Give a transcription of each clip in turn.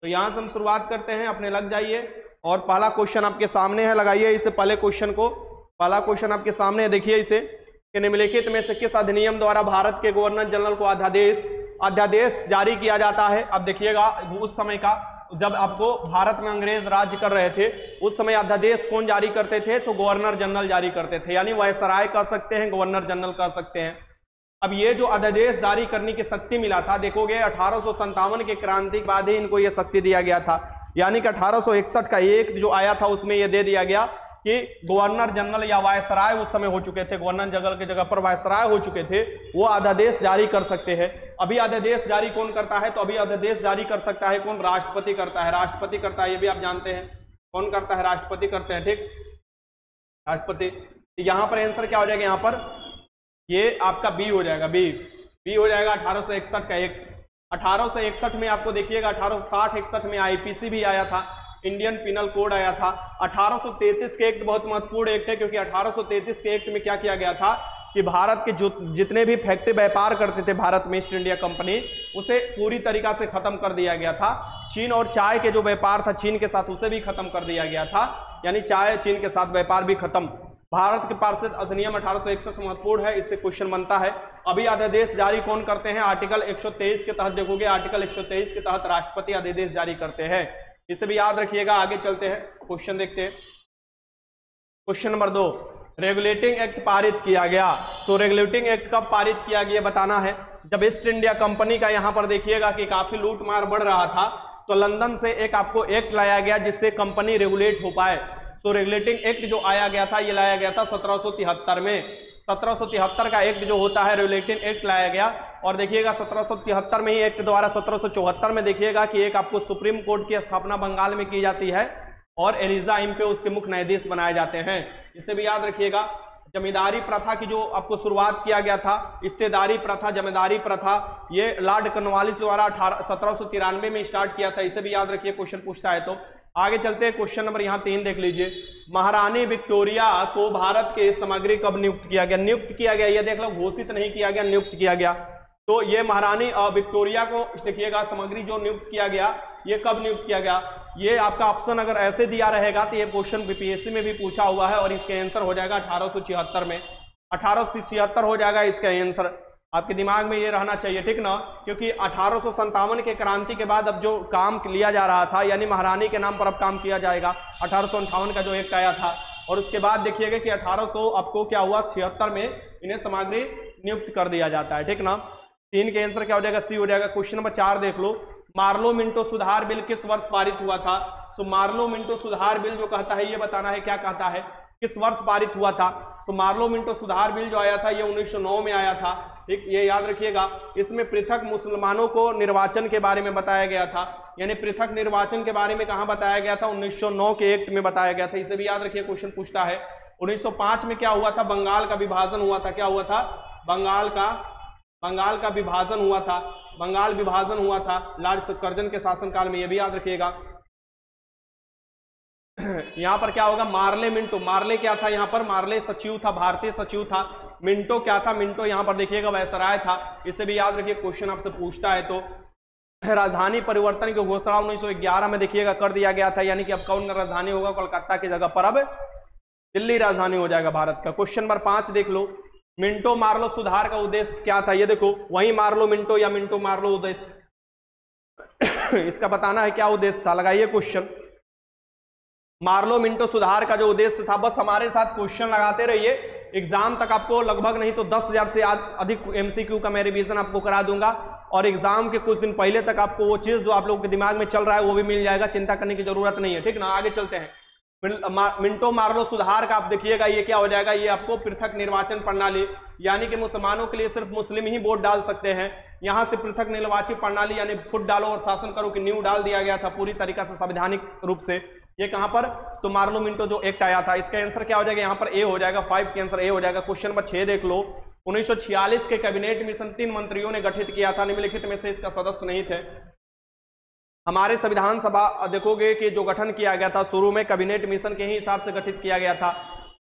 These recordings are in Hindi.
तो यहां से हम शुरुआत करते हैं, अपने लग जाइए। और पहला क्वेश्चन आपके सामने है, लगाइए इसे पहले क्वेश्चन को। पहला क्वेश्चन आपके सामने है, देखिए इसे कि निम्नलिखित में से किस अधिनियम द्वारा भारत के गवर्नर जनरल को अध्यादेश जारी किया जाता है। अब देखिएगा उस समय का, जब आपको भारत में अंग्रेज राज्य कर रहे थे उस समय अध्यादेश कौन जारी करते थे, तो गवर्नर जनरल जारी करते थे, यानी वायसराय कह सकते हैं, गवर्नर जनरल कह सकते हैं। अब ये जो अध्यादेश जारी करने की शक्ति मिला था, देखोगे 1857 के क्रांति के बाद ही इनको ये शक्ति दिया गया था, यानी कि 1861 का एक्ट जो आया था उसमें ये दे दिया गया कि गवर्नर जनरल या वायसराय उस समय हो चुके थे, गवर्नर जनरल की जगह पर वायसराय हो चुके थे, वो अध्यादेश जारी कर सकते हैं। अभी अध्यादेश जारी कौन करता है, तो अभी अध्यादेश जारी कर सकता है कौन, राष्ट्रपति करता है। राष्ट्रपति करता है, ये भी आप जानते हैं कौन करता है, राष्ट्रपति करते हैं, ठीक, राष्ट्रपति। यहाँ पर आंसर क्या हो जाएगा, यहाँ पर ये आपका बी हो जाएगा, बी हो जाएगा 1861 का एक्ट। 1861 में आपको देखिएगा 1860-61 में आईपीसी भी आया था, इंडियन पिनल कोड आया था। 1833 के एक्ट बहुत महत्वपूर्ण एक्ट है, क्योंकि 1833 के एक्ट में क्या किया गया था कि भारत के जो जितने भी फैक्ट्री व्यापार करते थे भारत में, ईस्ट इंडिया कंपनी, उसे पूरी तरीका से खत्म कर दिया गया था। चीन और चाय के जो व्यापार था चीन के साथ, उसे भी खत्म कर दिया गया था, यानी चाय चीन के साथ व्यापार भी खत्म। भारत के पारित अधिनियम 1861 महत्वपूर्ण है, इससे क्वेश्चन बनता है। अभी अध्यादेश जारी कौन करते हैं, आर्टिकल 123 के तहत देखोगे, आर्टिकल 123 के तहत राष्ट्रपति अध्यादेश जारी करते हैं, इसे भी याद रखिएगा। आगे चलते हैं, क्वेश्चन देखते हैं। क्वेश्चन नंबर 2, रेगुलेटिंग एक्ट पारित किया गया। सो रेगुलेटिंग एक्ट कब पारित किया गया बताना है। जब ईस्ट इंडिया कंपनी का यहाँ पर देखिएगा कि काफी लूट मार बढ़ रहा था, तो लंदन से एक आपको एक्ट लाया गया जिससे कंपनी रेगुलेट हो पाए। तो रेगुलेटिंग एक्ट जो आया गया था, ये लाया गया था 1773 में। 1773 का एक्ट जो होता है रेगुलेटिंग एक्ट लाया गया। और देखिएगा 1773 में ही एक्ट द्वारा 1774 में देखिएगा कि एक आपको सुप्रीम कोर्ट की स्थापना बंगाल में की जाती है और एलिजा इम पे उसके मुख्य न्यायाधीश बनाए जाते हैं, इसे भी याद रखिएगा। जमींदारी प्रथा की जो आपको शुरुआत किया गया था, इस्तेदारी प्रथा, जमींदारी प्रथा, ये लॉर्ड कॉर्नवालिस द्वारा 1793 में स्टार्ट किया था, इसे भी याद रखिए, क्वेश्चन पूछता है तो। आगे चलते हैं, क्वेश्चन नंबर यहाँ 3 देख लीजिए। महारानी विक्टोरिया को भारत के सामग्री कब नियुक्त किया गया, नियुक्त किया गया, ये देख लो, घोषित नहीं किया गया, नियुक्त किया गया। तो ये महारानी विक्टोरिया को देखिएगा सामग्री जो नियुक्त किया गया, ये कब नियुक्त किया गया, ये आपका ऑप्शन अगर ऐसे दिया रहेगा तो ये क्वेश्चन बीपीएससी में भी पूछा हुआ है, और इसका आंसर हो जाएगा 1876 में, 1876 हो जाएगा इसका आंसर। आपके दिमाग में ये रहना चाहिए, ठीक ना, क्योंकि 1857 के क्रांति के बाद अब जो काम लिया जा रहा था, यानी महारानी के नाम पर अब काम किया जाएगा, 1858 का जो एक्ट आया था। और उसके बाद देखिएगा कि 1800 आपको क्या हुआ, 76 में इन्हें सामग्री नियुक्त कर दिया जाता है, ठीक ना। 3 के आंसर क्या हो जाएगा, सी हो जाएगा। क्वेश्चन नंबर 4 देख लो। मार्लो मिंटो सुधार बिल किस वर्ष पारित हुआ था। तो मार्लो मिंटो सुधार बिल जो कहता है, ये बताना है क्या कहता है, किस वर्ष पारित हुआ था। तो मार्लो मिंटो सुधार बिल जो आया था ये 1909 में आया था, ठीक, ये याद रखिएगा। इसमें पृथक मुसलमानों को निर्वाचन के बारे में बताया गया था, यानी पृथक निर्वाचन के बारे में कहाँ बताया गया था, 1909 के एक्ट में बताया गया था, इसे भी याद रखिए, क्वेश्चन पूछता है। 1905 में क्या हुआ था, बंगाल का विभाजन हुआ था, क्या हुआ था, बंगाल का विभाजन हुआ था, बंगाल विभाजन हुआ था लॉर्ड कर्जन के शासनकाल में, ये भी याद रखिएगा। यहाँ पर क्या होगा, मार्ले मिंटो, मार्ले क्या था, यहाँ पर मार्ले सचिव था, भारतीय सचिव था। मिंटो क्या था, मिंटो यहाँ पर देखिएगा वायसराय था, इसे भी याद रखिए, क्वेश्चन आपसे पूछता है तो। राजधानी परिवर्तन की घोषणा 1911 में देखिएगा कर दिया गया था, यानी कि अब कौन राजधानी होगा, कोलकाता की जगह पर अब दिल्ली राजधानी हो जाएगा भारत का। क्वेश्चन नंबर 5 देख लो। मिंटो मार्लो सुधार का उद्देश्य क्या था, ये देखो, वही मार्लो मिंटो या मिंटो मार्लो उद्देश्य इसका बताना है क्या उद्देश्य था, लगाइए क्वेश्चन। मार्लो मिंटो सुधार का जो उद्देश्य था, बस हमारे साथ क्वेश्चन लगाते रहिए, एग्जाम तक आपको लगभग नहीं तो 10,000 से अधिक एमसीक्यू का मैं रिवीजन आपको करा दूंगा, और एग्जाम के कुछ दिन पहले तक आपको वो चीज जो आप लोगों के दिमाग में चल रहा है वो भी मिल जाएगा, चिंता करने की जरूरत नहीं है, ठीक ना। आगे चलते हैं। मिंटो मार्लो सुधार का आप देखिएगा ये क्या हो जाएगा, ये आपको पृथक निर्वाचन प्रणाली, यानी कि मुसलमानों के लिए सिर्फ मुस्लिम ही वोट डाल सकते हैं, यहां से पृथक निर्वाचित प्रणाली यानी फुट डालो और शासन करो की नींव डाल दिया गया था पूरी तरीका से संवैधानिक रूप से। ये कहां पर, तो मार्लो मिंटो जो एक्ट आया था, इसका आंसर क्या हो जाएगा, यहाँ पर ए हो जाएगा, 5 के आंसर ए हो जाएगा। क्वेश्चन नंबर 6 देख लो। 1946 के कैबिनेट मिशन 3 मंत्रियों ने गठित किया था, निम्नलिखित में से इसका सदस्य नहीं थे। हमारे संविधान सभा देखोगे कि जो गठन किया गया था शुरू में कैबिनेट मिशन के ही हिसाब से गठित किया गया था,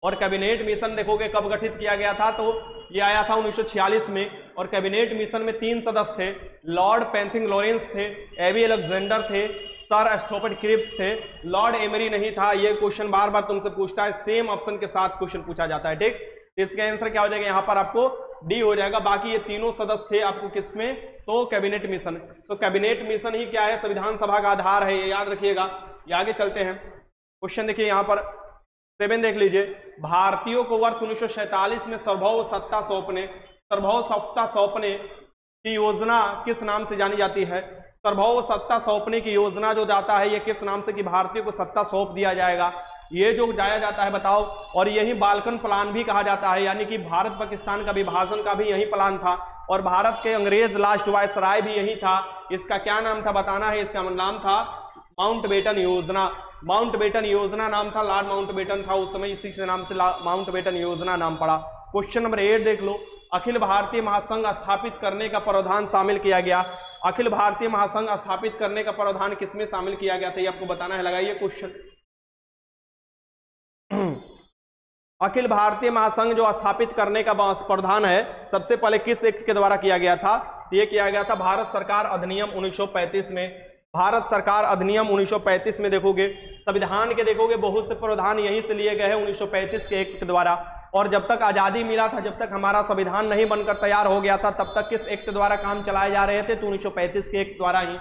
और कैबिनेट मिशन देखोगे कब गठित किया गया था, तो ये आया था 1946 में, और कैबिनेट मिशन में 3 सदस्य थे, लॉर्ड पैंथिंग लॉरेंस थे, एबी अलेक्जेंडर थे, सर स्टोफर्ड क्रिप्स थे, लॉर्ड एमरी नहीं था। ये क्वेश्चन बार बार तुमसे पूछता है, सेम ऑप्शन के साथ क्वेश्चन पूछा जाता है, ठीक। इसका आंसर क्या हो जाएगा यहाँ पर आपको डी हो जाएगा। बाकी ये तीनों सदस्य थे आपको किसमें, तो कैबिनेट मिशन। तो कैबिनेट मिशन ही क्या है, संविधान सभा का आधार है, ये याद रखिएगा। ये आगे चलते हैं, क्वेश्चन देखिए यहाँ पर 7 देख लीजिए। भारतीयों को वर्ष 1947 में सार्वभौम सत्ता सौंपने की योजना किस नाम से जानी जाती है। सार्वभौम सत्ता सौंपने की योजना जो जाता है ये किस नाम से, कि भारतीयों को सत्ता सौंप दिया जाएगा, ये जो जाया जाता है बताओ। और यही बाल्कन प्लान भी कहा जाता है, यानी कि भारत पाकिस्तान का विभाजन का भी यही प्लान था, और भारत के अंग्रेज लास्ट वायसराय भी यही था। इसका क्या नाम था बताना है, इसका नाम था माउंटबेटन योजना। माउंटबेटन योजना नाम था, लॉर्ड माउंटबेटन था उस समय, इसी के नाम से माउंटबेटन योजना नाम पड़ा। क्वेश्चन नंबर 8 देख लो। अखिल भारतीय महासंघ स्थापित करने का प्रावधान शामिल किया गया। अखिल भारतीय महासंघ स्थापित करने का प्रावधान किसमें शामिल किया गया था, ये आपको बताना है। लगाइए क्वेश्चन। अखिल भारतीय महासंघ जो स्थापित करने का प्रावधान है, सबसे पहले किस एक्ट के द्वारा किया गया था, ये किया गया था भारत सरकार अधिनियम 1935 में। भारत सरकार अधिनियम 1935 में देखोगे, संविधान के देखोगे बहुत से प्रावधान यहीं से लिए गए हैं 1935 के एक्ट के द्वारा। और जब तक आज़ादी मिला था, जब तक हमारा संविधान नहीं बनकर तैयार हो गया था, तब तक किस एक्ट द्वारा काम चलाए जा रहे थे, तो 1935 के एक्ट द्वारा ही।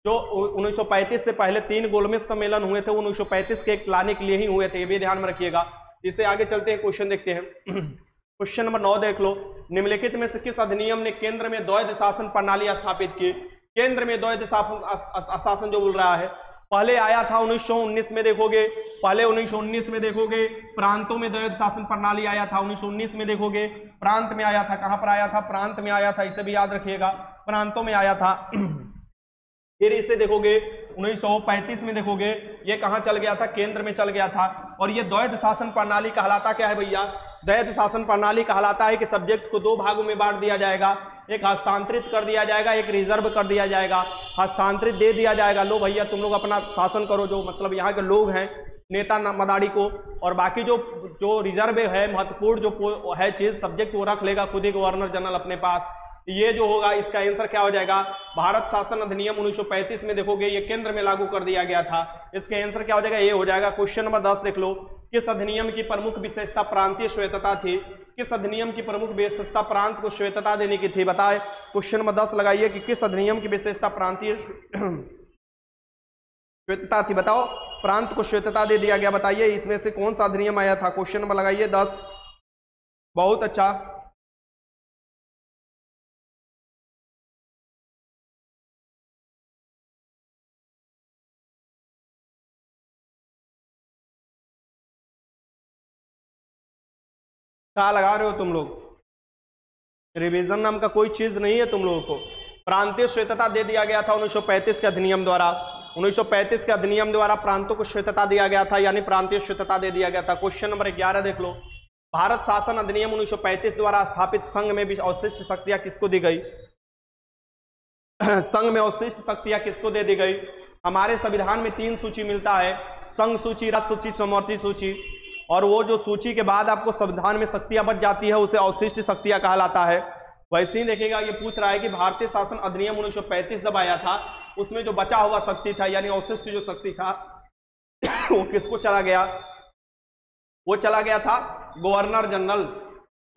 जो 1935 से पहले 3 गोलमेज सम्मेलन हुए थे, 1935 के एक्ट लाने के लिए ही हुए थे, ये भी ध्यान में रखिएगा। इसे आगे चलते हैं, क्वेश्चन देखते हैं। क्वेश्चन नंबर 9 देख लो। निम्नलिखित में से किस अधिनियम ने केंद्र में द्वैध शासन प्रणाली स्थापित की। केंद्र में द्वैध शासन जो बोल रहा है, पहले आया था 1919 में देखोगे, पहले 1919 में देखोगे प्रांतों में द्वैध शासन प्रणाली आया था। 1919 में देखोगे प्रांत में आया था, कहां पर आया था, प्रांत में आया था, इसे भी याद रखिएगा, प्रांतों में आया था। फिर इसे देखोगे 1935 में देखोगे ये कहां चल गया था, केंद्र में चल गया था। और ये द्वैध शासन प्रणाली कहलाता क्या है भैया, द्वैध शासन प्रणाली कहलाता है कि सब्जेक्ट को 2 भागों में बांट दिया जाएगा, एक हस्तांतरित कर दिया जाएगा, एक रिजर्व कर दिया जाएगा। हस्तांतरित दे दिया जाएगा, लो भैया तुम लोग अपना शासन करो, जो मतलब यहाँ के लोग हैं नेता मदारी को, और बाकी जो रिजर्व है महत्वपूर्ण जो है चीज सब्जेक्ट वो रख लेगा खुद ही गवर्नर जनरल अपने पास। ये जो होगा इसका आंसर क्या हो जाएगा, भारत शासन अधिनियम 1935 में देखोगे ये केंद्र में लागू कर दिया गया था। इसका आंसर क्या हो जाएगा, ये हो जाएगा। क्वेश्चन नंबर 10 देख लो। किस अधिनियम की प्रमुख विशेषता प्रांतीय स्वायत्तता थी। किस अधिनियम की प्रमुख विशेषता प्रांत को स्वायत्तता देने की थी, बताए। क्वेश्चन नंबर 10 लगाइए कि किस अधिनियम की विशेषता प्रांतीय स्वायत्तता थी, बताओ। प्रांत को स्वायत्तता दे दिया गया, बताइए इसमें से कौन सा अधिनियम आया था। क्वेश्चन नंबर लगाइए 10। बहुत अच्छा, क्या लगा रहे हो तुम लोग, रिवीजन नाम का कोई चीज नहीं है तुम लोगों को। प्रांतीय स्वायत्तता दे दिया गया था 1935 के अधिनियम द्वारा। 1935 के अधिनियम द्वारा प्रांतों को स्वायत्तता दिया गया था, यानी प्रांतीय स्वायत्तता दे दिया गया था। क्वेश्चन नंबर 11 देख लो। भारत शासन अधिनियम 1935 द्वारा स्थापित संघ में भी अवशिष्ट शक्तियां किसको दी गई। संघ में अवशिष्ट शक्तियां किसको दे दी गई। हमारे संविधान में 3 सूची मिलता है, संघ सूची, राज्य सूची, समवर्ती सूची। और वो जो सूची के बाद आपको संविधान में शक्तियां बच जाती है उसे अवशिष्ट शक्तियां कहलाता है। वैसे ही देखिएगा, ये पूछ रहा है कि भारतीय शासन अधिनियम 1935 जब आया था उसमें जो बचा हुआ शक्ति था, यानी अवशिष्ट जो शक्ति था वो किसको चला गया, वो चला गया था गवर्नर जनरल।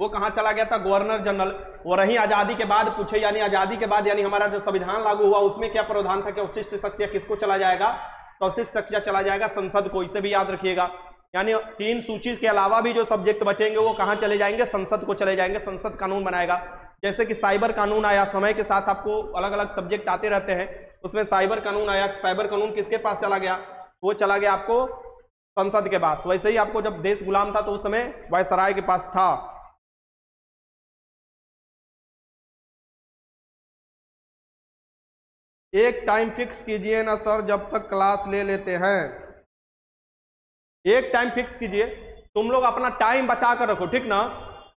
वो कहाँ चला गया था, गवर्नर जनरल। और रही आजादी के बाद पूछे, यानी आजादी के बाद यानी हमारा जो संविधान लागू हुआ उसमें क्या प्रावधान था कि अवशिष्ट शक्तियां किसको चला जाएगा, तो अवशिष्ट शक्तियां चला जाएगा संसद को। इसे भी याद रखिएगा। यानी 3 सूची के अलावा भी जो सब्जेक्ट बचेंगे वो कहाँ चले जाएंगे, संसद को चले जाएंगे। संसद कानून बनाएगा। जैसे कि साइबर कानून आया, समय के साथ आपको अलग अलग सब्जेक्ट आते रहते हैं, उसमें साइबर कानून आया। साइबर कानून किसके पास चला गया, वो चला गया आपको संसद के पास। वैसे ही आपको जब देश गुलाम था तो उस समय वायसराय के पास था। एक टाइम फिक्स कीजिए ना सर, जब तक क्लास ले लेते हैं। एक टाइम फिक्स कीजिए, तुम लोग अपना टाइम बचा कर रखो, ठीक ना।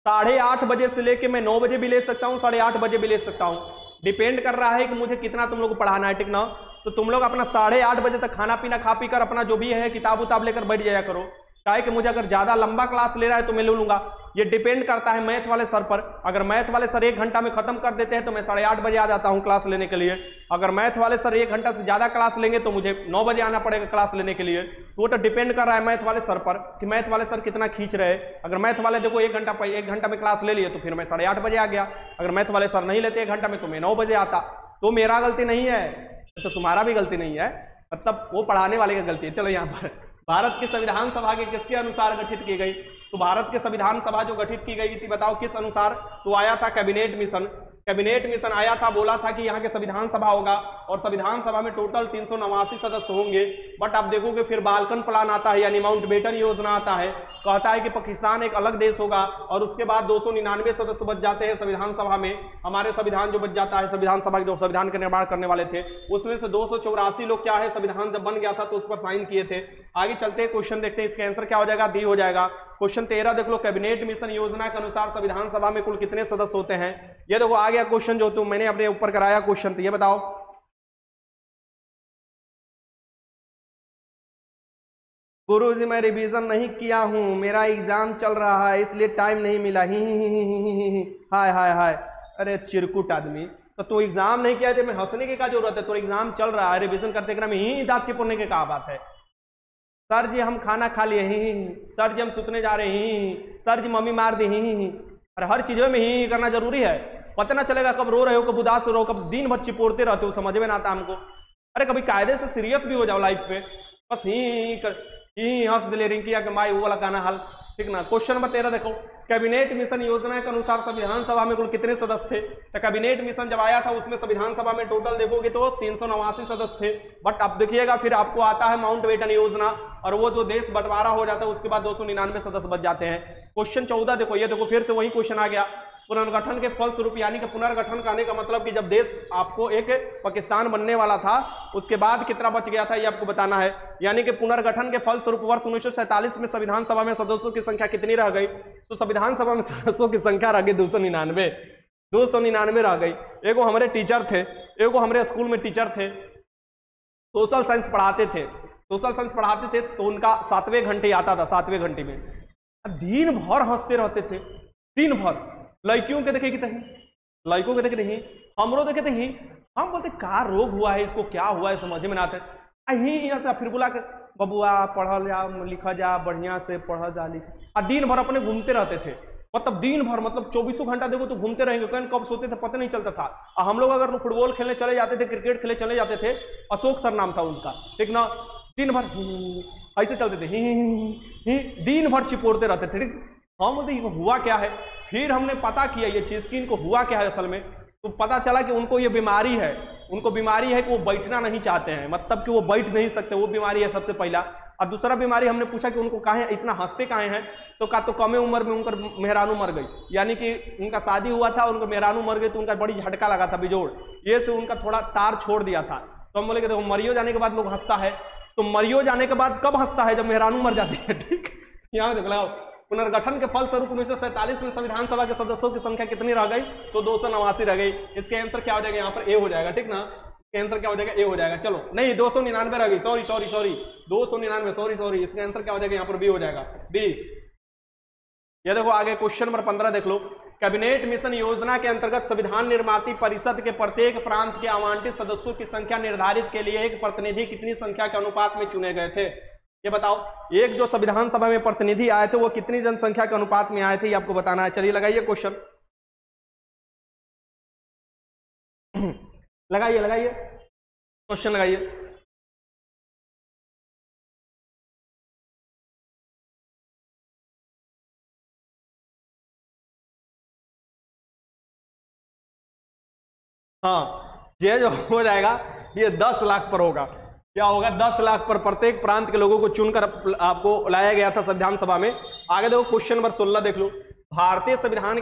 8:30 बजे से लेके मैं 9 बजे भी ले सकता हूँ, 8:30 बजे भी ले सकता हूँ, डिपेंड कर रहा है कि मुझे कितना तुम लोग को पढ़ाना है, ठीक ना। तो तुम लोग अपना 8:30 बजे तक खाना पीना खा पी कर अपना जो भी है किताब उताब लेकर बैठ जाया करो। चाहे कि मुझे अगर ज्यादा लंबा क्लास ले रहा है तो मैं ले लूंगा, ये डिपेंड करता है मैथ वाले सर पर। अगर मैथ वाले सर 1 घंटा में खत्म कर देते हैं तो मैं 8:30 बजे आ जाता हूं क्लास लेने के लिए। अगर मैथ वाले सर 1 घंटा से ज्यादा क्लास लेंगे तो मुझे 9 बजे आना पड़ेगा क्लास लेने के लिए। तो वो तो डिपेंड कर रहा है मैथ वाले सर पर कि मैथ वाले सर कितना खींच रहे हैं। अगर मैथ वाले देखो 1 घंटा में क्लास ले लिए तो फिर मैं 8:30 बजे आ गया। अगर मैथ वाले सर नहीं लेते 1 घंटा में तो मैं 9 बजे आता। तो मेरा गलती नहीं है, तो तुम्हारा भी गलती नहीं है, मतलब वो पढ़ाने वाले की गलती है। चलो यहाँ पर भारत की संविधान सभा के किसके अनुसार गठित की गई? तो भारत की संविधान सभा जो गठित की गई थी बताओ किस अनुसार? तो आया था कैबिनेट मिशन। कैबिनेट मिशन आया था, बोला था कि यहाँ के संविधान सभा होगा और संविधान सभा में टोटल 389 सदस्य होंगे। बट आप देखोगे फिर बाल्कन प्लान आता है यानी माउंटबेटन योजना आता है, कहता है कि पाकिस्तान एक अलग देश होगा और उसके बाद 299 सदस्य बच जाते हैं संविधान सभा में। हमारे संविधान जो बच जाता है, संविधान सभा जो संविधान का निर्माण करने वाले थे उसमें से 284 लोग क्या है संविधान जब बन गया था तो उस पर साइन किए थे। आगे चलते हैं, क्वेश्चन देखते हैं, इसका आंसर क्या हो जाएगा? डी हो जाएगा। क्वेश्चन 13 देख लो, कैबिनेट मिशन योजना के अनुसार संविधान सभा में कुल कितने सदस्य होते हैं? ये देखो आ गया क्वेश्चन जो तुम मैंने अपने ऊपर कराया क्वेश्चन, तो ये बताओ। गुरुजी मैं रिवीजन नहीं किया हूं, मेरा एग्जाम चल रहा है इसलिए टाइम नहीं मिला। ही हाय हाय हाय, अरे चिरकुट आदमी, तो तू एग्जाम नहीं किया थे मैं हंसने की क्या जरूरत है? तो एग्जाम चल रहा है, रिवीजन करते क्रम में ही दांत चिपुड़ने की क्या बात है? सर जी हम खाना खा लिए ही, सर जी हम सुतने जा रहे हैं, सर जी मम्मी मार दी ही। अरे हर चीजों में ही करना जरूरी है? पता ना चलेगा कब रो रहे हो, कब उदास हो रहे हो, कब दिन भर चिपोड़ते रहते हो, समझ में ना आता हमको। अरे कभी कायदे से सीरियस भी हो जाओ लाइफ पे, बस ही हंस दिले रिंकिया के माई वो वाला गाना हाल, ठीक ना। क्वेश्चन नंबर 13 देखो, कैबिनेट मिशन योजना के अनुसार संविधान सभा में कुल कितने सदस्य थे? तो कैबिनेट मिशन जब आया था उसमें संविधान सभा में टोटल देखोगे तो 389 सदस्य थे। बट अब देखिएगा फिर आपको आता है माउंटबेटन योजना और वो जो देश बंटवारा हो जाता है उसके बाद 299 सदस्य बच जाते हैं। क्वेश्चन 14 देखो, ये देखो फिर से वही क्वेश्चन आ गया, पुनर्गठन के फलस्वरूप, यानी कि पुनर्गठन करने का मतलब कि जब देश आपको एक पाकिस्तान बनने वाला था उसके बाद कितना बच गया था ये आपको बताना है। यानी कि पुनर्गठन के फलस्वरूप वर्ष 1947 में संविधान सभा में सदस्यों की संख्या कितनी रह गई? तो संविधान सभा में सदस्यों की संख्या रह गई 299 रह गई। एगो हमारे टीचर थे, एगो हमारे स्कूल में टीचर थे, सोशल साइंस पढ़ाते थे तो उनका 7वें घंटे आता था, 7वें घंटे में दिन भर हंसते रहते थे, दिन भर। लड़कियों के देखे कि लड़कों के देखे नहीं, हमरो देखे थे ही, हम बोलते का रोग हुआ है इसको, क्या हुआ है समझ में ना आता है। यहाँ से फिर बुला के बबुआ पढ़ जा लिखा जा, बढ़िया से पढ़ जा लिखा। दिन भर अपने घूमते रहते थे, मतलब दिन भर, मतलब 24 घंटा देखो तो घूमते रहेंगे, कब सोते थे पता नहीं चलता था। हम लोग अगर फुटबॉल खेलने चले जाते थे, क्रिकेट खेलने चले जाते थे, अशोक सर नाम था उनका, ठीक ना, दिन भर ऐसे चलते थे, दिन भर चिपोड़ते रहते थे। ठीक, हम बोलते हुआ क्या है? फिर हमने पता किया ये चीज कि इनको हुआ क्या है असल में, तो पता चला कि उनको ये बीमारी है, उनको बीमारी है कि वो बैठना नहीं चाहते हैं, मतलब कि वो बैठ नहीं सकते, वो बीमारी है सबसे पहला। और दूसरा बीमारी हमने पूछा कि उनको काहे इतना हंसते काहे हैं, तो का तो कम उम्र में उनका मेहरानू मर गई, यानी कि उनका शादी हुआ था, उनका मेहरानू मर गई तो उनका बड़ी झटका लगा था बिजोड़, ये से उनका थोड़ा तार छोड़ दिया था। तो हम बोले कि देखो मरियो जाने के बाद लोग हंसता है, तो मरियो जाने के बाद कब हंसता है? जब मेहरानू मर जाती है। ठीक, यहाँ देख लो, पुनर्गठन के फलस्वरूप 1947 में संविधान सभा के सदस्यों की संख्या कितनी रह गई? तो 289 रह गई। इसका आंसर क्या हो जाएगा? यहाँ पर ए हो जाएगा, ठीक ना, इसका आंसर क्या हो जाएगा? ए हो जाएगा। चलो नहीं 299 रह गई, सॉरी 299, सॉरी। इसका आंसर क्या हो जाएगा? यहाँ पर बी हो जाएगा, बी। ये देखो आगे क्वेश्चन नंबर 15 देख लो, कैबिनेट मिशन योजना के अंतर्गत संविधान निर्माती परिषद के प्रत्येक प्रांत के आवंटित सदस्यों की संख्या निर्धारित के लिए एक प्रतिनिधि कितनी संख्या के अनुपात में चुने गए थे? ये बताओ, एक जो संविधान सभा में प्रतिनिधि आए थे वो कितनी जनसंख्या के अनुपात में आए थे, ये आपको बताना है। चलिए लगाइए क्वेश्चन, लगाइए क्वेश्चन लगाइए। हाँ, ये जो हो जाएगा ये 10 लाख पर होगा। क्या होगा? 10 लाख पर प्रत्येक प्रांत के लोगों को चुनकर आपको लाया गया था संविधान सभा में। आगे देखो क्वेश्चन नंबर 16 देख लो, भारतीय संविधान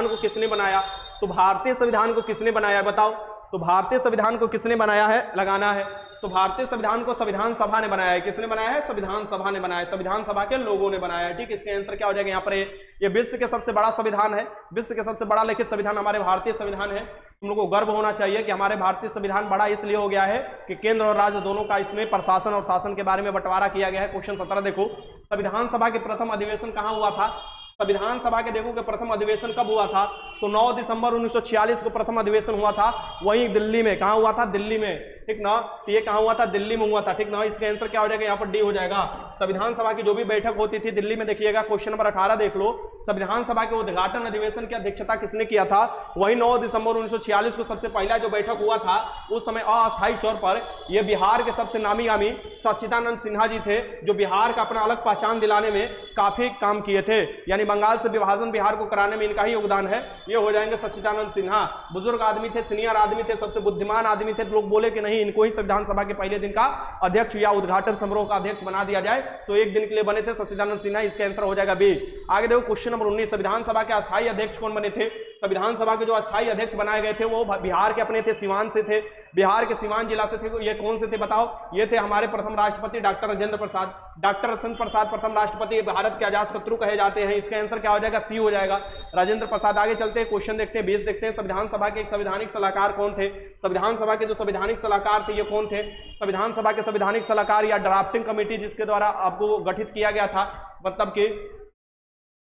को किसने बनाया? तो भारतीय संविधान को किसने बनाया बताओ? तो भारतीय संविधान को किसने बनाया है, लगाना है। तो भारतीय संविधान को संविधान सभा ने बनाया है। किसने बनाया है? संविधान सभा ने बनाया है, संविधान सभा के लोगों ने बनाया है। ठीक, इसका आंसर क्या हो जाएगा यहाँ पर? ये विश्व के सबसे बड़ा संविधान है, विश्व के सबसे बड़ा लिखित संविधान हमारे भारतीय संविधान है। तुम लोग को गर्व होना चाहिए कि हमारे भारतीय संविधान बड़ा इसलिए हो गया है कि केंद्र और राज्य दोनों का इसमें प्रशासन और शासन के बारे में बंटवारा किया गया है। क्वेश्चन 17 देखो, संविधान सभा के प्रथम अधिवेशन कहाँ हुआ था? संविधान सभा के देखो कि प्रथम अधिवेशन कब हुआ था? तो 9 दिसंबर 1946 को प्रथम अधिवेशन हुआ था, वहीं दिल्ली में। कहाँ हुआ था? दिल्ली में, ठीक ना। तो ये कहाँ हुआ था? दिल्ली में हुआ था, ठीक ना। इसका आंसर क्या हो जाएगा? यहाँ पर डी हो जाएगा। संविधान सभा की जो भी बैठक होती थी दिल्ली में, देखिएगा क्वेश्चन नंबर 18 देख लो, संविधान सभा के उद्घाटन अधिवेशन की अध्यक्षता किसने किया था? वही 9 दिसंबर 1946 को सबसे पहला जो बैठक हुआ था, उस समय अस्थायी तौर पर ये बिहार के सबसे नामी गामी सच्चिदानंद सिन्हा जी थे, जो बिहार का अपना अलग पहचान दिलाने में काफी काम किए थे। यानी बंगाल से विभाजन बिहार को कराने में इनका ही योगदान है। ये हो जाएंगे सच्चिदानंद सिन्हा। बुजुर्ग आदमी थे, सीनियर आदमी थे, सबसे बुद्धिमान आदमी थे। लोग बोले कि नहीं, इनको ही संविधान सभा के पहले दिन का अध्यक्ष या उद्घाटन समारोह का अध्यक्ष बना दिया जाए। तो एक दिन के लिए बने थे सच्चिदानंद सिन्हा। इसका आंसर हो जाएगा बी। आगे देखो क्वेश्चन नंबर 19, संविधान सभा के अस्थायी अध्यक्ष कौन बने थे? संविधान सभा के जो अस्थायी अध्यक्ष बनाए गए थे वो बिहार के अपने थे, सिवान से थे, बिहार के सिवान जिला से थे। ये कौन से थे बताओ? ये थे हमारे प्रथम राष्ट्रपति डॉक्टर राजेंद्र प्रसाद। डॉक्टर राजेंद्र प्रसाद प्रथम राष्ट्रपति, भारत के आजाद शत्रु कहे जाते हैं। इसका आंसर क्या हो जाएगा? सी हो जाएगा, राजेंद्र प्रसाद। आगे चलते हैं, क्वेश्चन देखते हैं 20 देखते हैं, संविधान सभा के संवैधानिक सलाहकार कौन थे? संविधान सभा के जो संवैधानिक सलाहकार थे ये कौन थे? संविधान सभा के संवैधानिक सलाहकार या ड्राफ्टिंग कमेटी जिसके द्वारा आपको गठित किया गया था, मतलब कि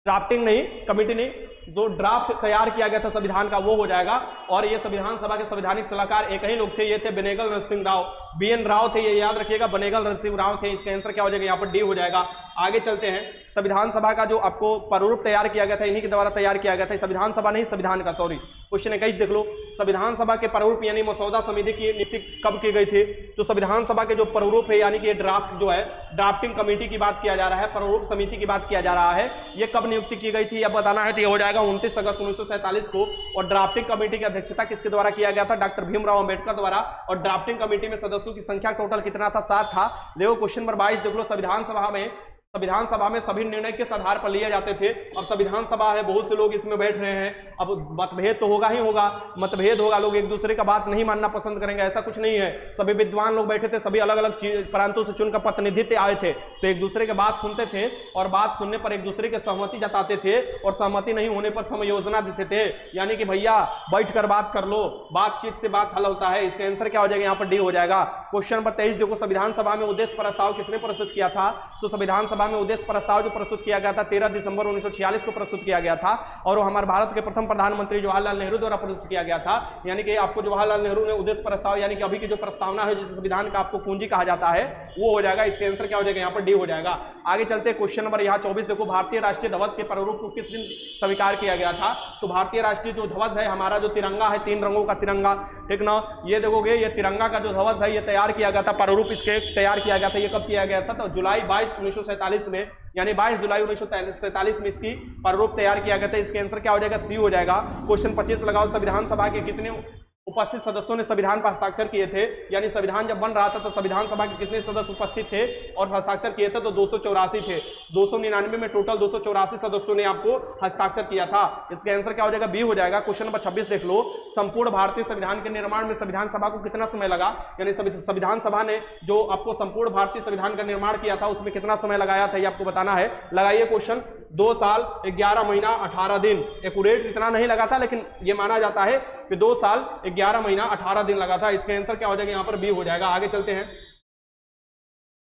ड्राफ्टिंग नहीं, कमेटी नहीं, जो ड्राफ्ट तैयार किया गया था संविधान का, वो हो जाएगा। और ये संविधान सभा के संवैधानिक सलाहकार एक ही लोग थे, ये थे बेनेगल नरसिंह राव, बीएन राव थे, ये याद रखिएगा, बेनेगल नरसिंह राव थे। इसका आंसर क्या हो जाएगा? यहाँ पर डी हो जाएगा। आगे चलते हैं, संविधान सभा का जो आपको प्रारूप तैयार किया गया था इन्हीं के द्वारा तैयार किया गया था। संविधान सभा नहीं, संविधान का, सॉरी। क्वेश्चन 21 देख लो, संविधान सभा के प्रारूप यानी मसौदा समिति की नियुक्ति कब की गई थी? तो संविधान सभा के जो प्रारूप है यानी कि ड्राफ्ट जो है, ड्राफ्टिंग कमेटी की बात किया जा रहा है, प्रारूप समिति की बात किया जा रहा है, ये कब नियुक्ति की गई थी? अब बताना है तो ये हो जाएगा 29 अगस्त 1947 को। और ड्राफ्टिंग कमेटी की अध्यक्षता किसके द्वारा किया गया था? डॉक्टर भीमराव अंबेडकर द्वारा। और ड्राफ्टिंग कमेटी में सदस्यों की संख्या टोटल कितना था? 7 था। देखो क्वेश्चन नंबर 22 देख लो, संविधान सभा में सभी निर्णय किस आधार पर लिए जाते थे? अब संविधान सभा है, बहुत से लोग इसमें बैठ रहे हैं, अब मतभेद तो होगा ही होगा, मतभेद होगा, लोग एक दूसरे का बात नहीं मानना पसंद करेंगे, ऐसा कुछ नहीं है। सभी विद्वान लोग बैठे थे, सभी अलग अलग प्रांतों से चुनकर प्रतिनिधि आए थे, तो एक दूसरे की बात सुनते थे और बात सुनने पर एक दूसरे के सहमति जताते थे, और सहमति नहीं होने पर समायोजना देते थे। यानी कि भैया बैठ कर बात कर लो, बातचीत से बात हल होता है। इसका आंसर क्या हो जाएगा? यहाँ पर डी हो जाएगा। क्वेश्चन नंबर 23 देखो, संविधान सभा में उद्देश्य प्रस्ताव किसने प्रस्तुत किया था? तो संविधान सभा में उद्देश्य प्रस्ताव जो प्रस्तुत किया गया था 13 दिसंबर 1946 को प्रस्तुत किया गया था, और वो हमारे भारत के प्रथम प्रधानमंत्री जवाहरलाल नेहरू द्वारा प्रस्तुत किया गया था। यानी कि आपको जवाहरलाल नेहरू ने उद्देश्य प्रस्ताव यानी कि अभी की जो प्रस्तावना है जिस संविधान का आपको कुंजी कहा जाता है वो हो जाएगा। इसके आंसर क्या हो जाएगा? यहाँ पर डी हो जाएगा। आगे चलते हैं, क्वेश्चन नंबर यहाँ 24 देखो, भारतीय राष्ट्रीय ध्वज के प्रारूप को किस दिन स्वीकार किया गया था? तो भारतीय राष्ट्रीय जो ध्वज है हमारा, जो तिरंगा है, 3 रंगों का तिरंगा, ठीक ना। ये देखोगे, ये तिरंगा का जो ध्वज है ये तैयार किया गया था, प्रारूप इसके तैयार किया गया था। ये कब किया गया था? तो जुलाई 22 1947 में, यानी 22 जुलाई 1947 में इसकी प्रारूप तैयार किया गया था। इसके आंसर क्या हो जाएगा? सी हो जाएगा। क्वेश्चन 25 लगाओ, संविधान सभा के कितने उपस्थित सदस्यों ने संविधान पर हस्ताक्षर किए थे? यानी संविधान जब बन रहा था तो संविधान सभा के कितने सदस्य उपस्थित थे और हस्ताक्षर किए थे? तो 284 थे। 299 में टोटल 284 सदस्यों ने आपको हस्ताक्षर किया था। इसका आंसर क्या हो जाएगा? बी हो जाएगा। क्वेश्चन नंबर 26 देख लो, संपूर्ण भारतीय संविधान के निर्माण में संविधान सभा को कितना समय लगा? यानी संविधान सभा ने जो आपको संपूर्ण भारतीय संविधान का निर्माण किया था उसमें कितना समय लगाया था, ये आपको बताना है। लगाइए क्वेश्चन। 2 साल 11 महीना 18 दिन। एक्यूरेट इतना नहीं लगा था, लेकिन ये माना जाता है कि 2 साल 11 महीना 18 दिन लगा था। इसका आंसर क्या हो जाएगा? यहाँ पर बी हो जाएगा। आगे चलते हैं,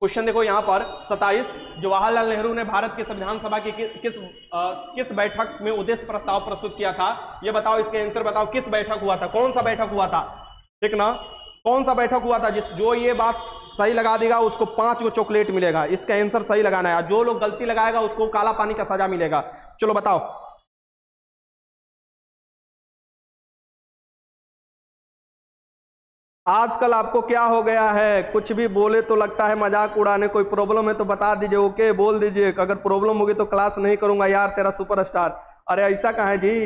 क्वेश्चन देखो यहाँ पर 27, जवाहरलाल नेहरू ने भारत के संविधान सभा की किस बैठक में उद्देश्य प्रस्ताव प्रस्तुत किया था? ये बताओ, इसके आंसर बताओ, किस बैठक हुआ था? कौन सा बैठक हुआ था? ठीक ना, कौन सा बैठक हुआ था? जो ये बात सही लगा देगा उसको 5 को चॉकलेट मिलेगा। इसका आंसर सही लगाना है। जो लोग गलती लगाएगा उसको काला पानी का सजा मिलेगा। चलो बताओ। आजकल आपको क्या हो गया है? कुछ भी बोले तो लगता है मजाक उड़ाने। कोई प्रॉब्लम है तो बता दीजिए, ओके बोल दीजिए। अगर प्रॉब्लम होगी तो क्लास नहीं करूंगा यार, तेरा सुपरस्टार। अरे ऐसा कहाँ है जी?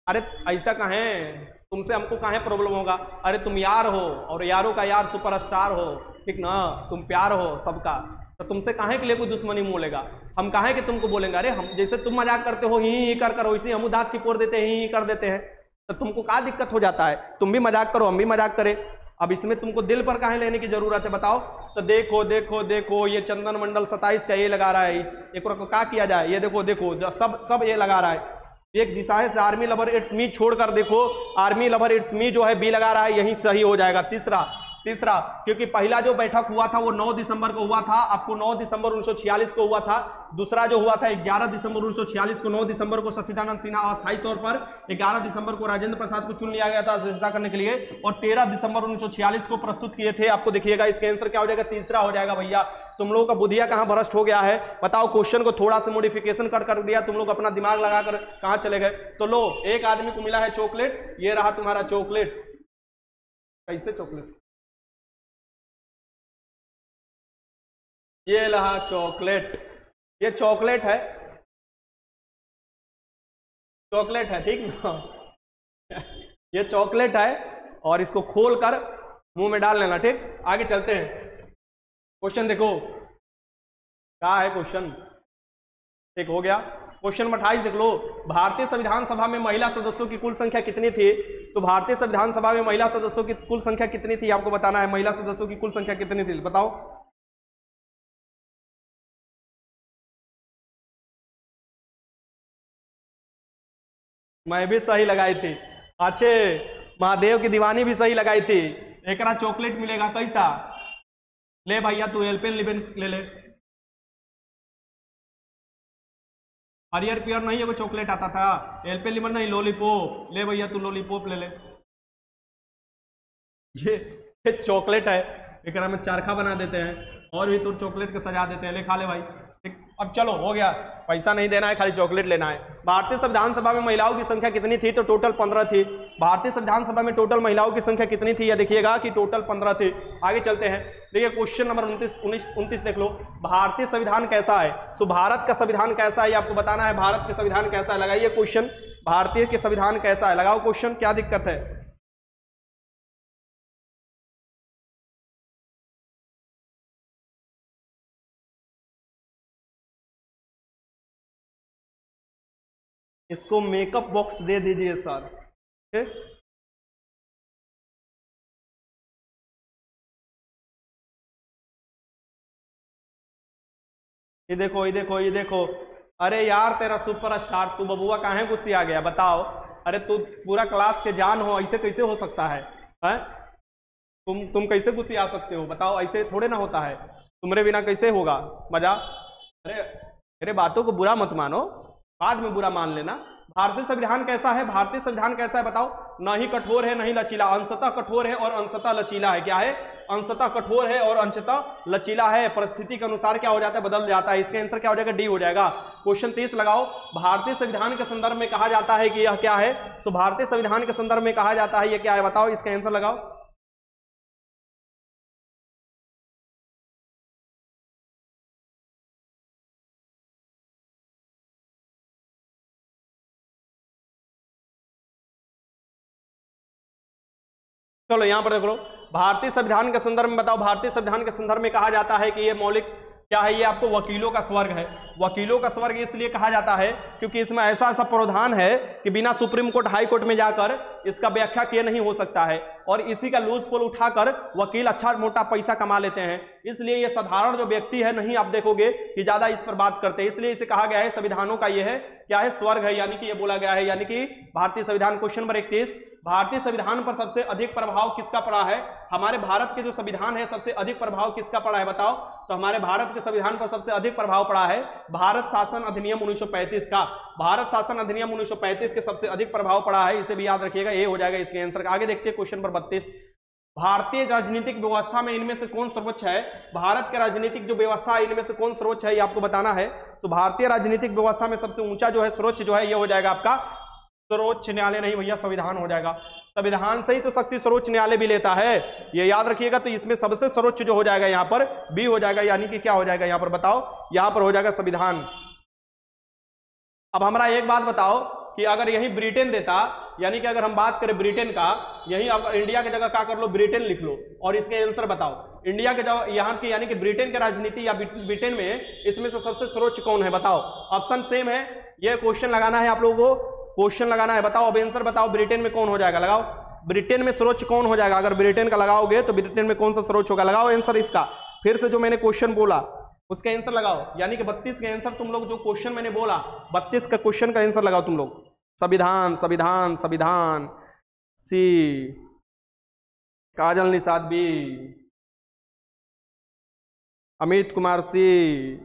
अरे ऐसा कहाँ है? तुमसे हमको कहाँ प्रॉब्लम होगा? अरे तुम यार हो और यारों का यार सुपरस्टार हो, ठीक ना। तुम प्यार हो सबका, तो तुमसे काहे के लिए कोई दुश्मनी मोलेगा? हम काहे कि तुमको बोलेंगे? अरे हम जैसे तुम मजाक करते हो ही कर वैसे हम दांत चिपोर देते हैं, ही कर देते हैं, तो तुमको क्या दिक्कत हो जाता है? तुम भी मजाक करो, हम भी मजाक करें। अब इसमें तुमको दिल पर काहे लेने की जरूरत है बताओ? तो देखो देखो देखो, ये चंदन मंडल 27 का ये लगा रहा है, एक को क्या किया जाए? ये देखो देखो, सब ये लगा रहा है। एक दिशा है आर्मी लवर इट्स मी छोड़कर देखो, आर्मी लवर इट्स मी जो है बी लगा रहा है, यही सही हो जाएगा। तीसरा क्योंकि पहला जो बैठक हुआ था वो 9 दिसंबर को हुआ था, आपको 9 दिसंबर 1946 को हुआ था। दूसरा जो हुआ था 11 दिसंबर 1946 को, 9 दिसंबर को सच्चिदानंद सिन्हा अस्थायी तौर पर, 11 दिसंबर को राजेंद्र प्रसाद को चुन लिया गया था अध्यक्षता करने के लिए, और 13 दिसंबर 1946 को प्रस्तुत किए थे। आपको देखिएगा इसका आंसर क्या हो जाएगा, तीसरा हो जाएगा। भैया तुम लोगों का बुद्धिया कहाँ भ्रष्ट हो गया है बताओ, क्वेश्चन को थोड़ा सा मॉडिफिकेशन कर दिया, तुम लोग अपना दिमाग लगाकर कहाँ चले गए। तो लो, एक आदमी को मिला है चॉकलेट, ये रहा तुम्हारा चॉकलेट। कैसे चॉकलेट, ये रहा चॉकलेट, ये चॉकलेट है, चॉकलेट है, ठीक ना। ये चॉकलेट है और इसको खोलकर मुंह में डाल लेना, ठीक। आगे चलते हैं, क्वेश्चन देखो क्या है क्वेश्चन, ठीक हो गया। क्वेश्चन नंबर 28 देख लो, भारतीय संविधान सभा में महिला सदस्यों की कुल संख्या कितनी थी। तो भारतीय संविधान सभा में महिला सदस्यों की कुल संख्या कितनी थी, आपको बताना है। महिला सदस्यों की कुल संख्या कितनी थी बताओ। मैं भी सही लगाई थी, अच्छे महादेव की दीवानी भी सही लगाई थी। एक चॉकलेट मिलेगा कैसा, ले भैया तू एलपेन लिपेन ले ले, हरियर पियर नहीं है वो चॉकलेट आता था, एलपेन लिपेन नहीं, लॉलीपॉप ले भैया तू, लॉलीपॉप ले ले। ये चॉकलेट है, एक में चरखा बना देते हैं और भी तो चॉकलेट के सजा देते हैं, ले खा ले भाई, ठीक। अब चलो हो गया, पैसा नहीं देना है, खाली चॉकलेट लेना है। भारतीय संविधान सभा में महिलाओं की संख्या कितनी थी, तो टोटल 15 थी। भारतीय संविधान सभा में टोटल महिलाओं की संख्या कितनी थी, यह देखिएगा कि टोटल 15 थी। आगे चलते हैं, देखिए क्वेश्चन नंबर 29 देख लो, भारतीय संविधान कैसा है। तो भारत का संविधान कैसा है आपको बताना है, भारत का संविधान कैसा है, लगाइए क्वेश्चन, भारतीय के संविधान कैसा है, लगाओ क्वेश्चन, क्या दिक्कत है। इसको मेकअप बॉक्स दे दीजिए सर, ठीक। ये देखो ये देखो ये देखो, अरे यार तेरा सुपर स्टार, तू बबुआ काहे गुस्से आ गया बताओ। अरे तू पूरा क्लास के जान हो, ऐसे कैसे हो सकता है, हैं? तुम कैसे गुस्से आ सकते हो बताओ, ऐसे थोड़े ना होता है, तुम्हारे बिना कैसे होगा मजा। अरे मेरे बातों को बुरा मत मानो, बाद में बुरा मान लेना। भारतीय संविधान कैसा है, भारतीय संविधान कैसा है बताओ, ना ही कठोर है ना ही लचीला, अंशतः कठोर है और अंशतः लचीला है। क्या है, अंशतः कठोर है और अंशतः लचीला है, परिस्थिति के अनुसार क्या हो जाता है, बदल जाता है। इसका आंसर क्या हो जाएगा, डी हो जाएगा। क्वेश्चन 30 लगाओ, भारतीय संविधान के संदर्भ में कहा जाता है कि यह क्या है। तो भारतीय संविधान के संदर्भ में कहा जाता है यह क्या है बताओ, इसका आंसर लगाओ। चलो यहां पर देख लो, भारतीय संविधान के संदर्भ में बताओ, भारतीय संविधान के संदर्भ में कहा जाता है कि ये मौलिक क्या है, ये आपको वकीलों का स्वर्ग है। वकीलों का स्वर्ग इसलिए कहा जाता है क्योंकि इसमें ऐसा ऐसा प्रावधान है कि बिना सुप्रीम कोर्ट हाई कोर्ट में जाकर इसका व्याख्या किए नहीं हो सकता है, और इसी का लूज पोल उठाकर वकील अच्छा मोटा पैसा कमा लेते हैं। इसलिए ये साधारण जो व्यक्ति है नहीं आप देखोगे कि ज्यादा इस पर बात करते हैं, इसलिए इसे कहा गया है संविधानों का ये है क्या है, स्वर्ग है, यानी कि ये बोला गया है, यानी कि भारतीय संविधान। क्वेश्चन नंबर 31, भारतीय संविधान पर सबसे अधिक प्रभाव किसका पड़ा है। हमारे भारत के जो संविधान है सबसे अधिक प्रभाव किसका पड़ा है बताओ। तो हमारे भारत के संविधान पर सबसे अधिक प्रभाव पड़ा है भारत शासन अधिनियम 1935 का। भारत शासन अधिनियम 1935 के सबसे अधिक प्रभाव पड़ा है, इसे भी याद रखिएगा, ये हो जाएगा इसके आंसर। आगे देखते हैं क्वेश्चन नंबर 32, भारतीय राजनीतिक व्यवस्था में इनमें से कौन सर्वोच्च है। भारत के राजनीतिक जो व्यवस्था है इनमें से कौन सर्वोच्च है, ये आपको बताना है। तो भारतीय राजनीतिक व्यवस्था में सबसे ऊंचा जो है, सर्वोच्च जो है, ये हो जाएगा आपका सर्वोच्च न्यायालय, नहीं भैया संविधान हो जाएगा। संविधान से ही तो शक्ति सर्वोच्च न्यायालय भी लेता है, ये याद रखिएगा। तो इसमें सबसे सर्वोच्च जो हो जाएगा यहाँ पर बी हो जाएगा, यानी कि क्या हो जाएगा यहाँ पर बताओ, यहाँ पर हो जाएगा संविधान। अब हमारा एक बात बताओ कि अगर यही ब्रिटेन देता, यानी कि अगर हम बात करें ब्रिटेन का, यही अगर इंडिया की जगह क्या कर लो, ब्रिटेन लिख लो और इसके आंसर बताओ। इंडिया के जगह यहाँ की यानी कि ब्रिटेन के राजनीति या ब्रिटेन में इसमें से सबसे सर्वोच्च कौन है बताओ। ऑप्शन सेम है, ये क्वेश्चन लगाना है आप लोगों को, क्वेश्चन लगाना है, बताओ अब आंसर बताओ, ब्रिटेन में कौन हो जाएगा, लगाओ ब्रिटेन में सर्वोच्च कौन हो जाएगा। अगर ब्रिटेन का लगाओगे तो ब्रिटेन में कौन सा सर्वोच्च होगा, लगाओ आंसर इसका। फिर से जो मैंने क्वेश्चन बोला उसका आंसर लगाओ, यानी कि 32 का आंसर तुम लोग, जो क्वेश्चन मैंने बोला 32 का क्वेश्चन का आंसर लगाओ तुम लोग। संविधान संविधान संविधान, सी। काजल निषाद बी, अमित कुमार सी,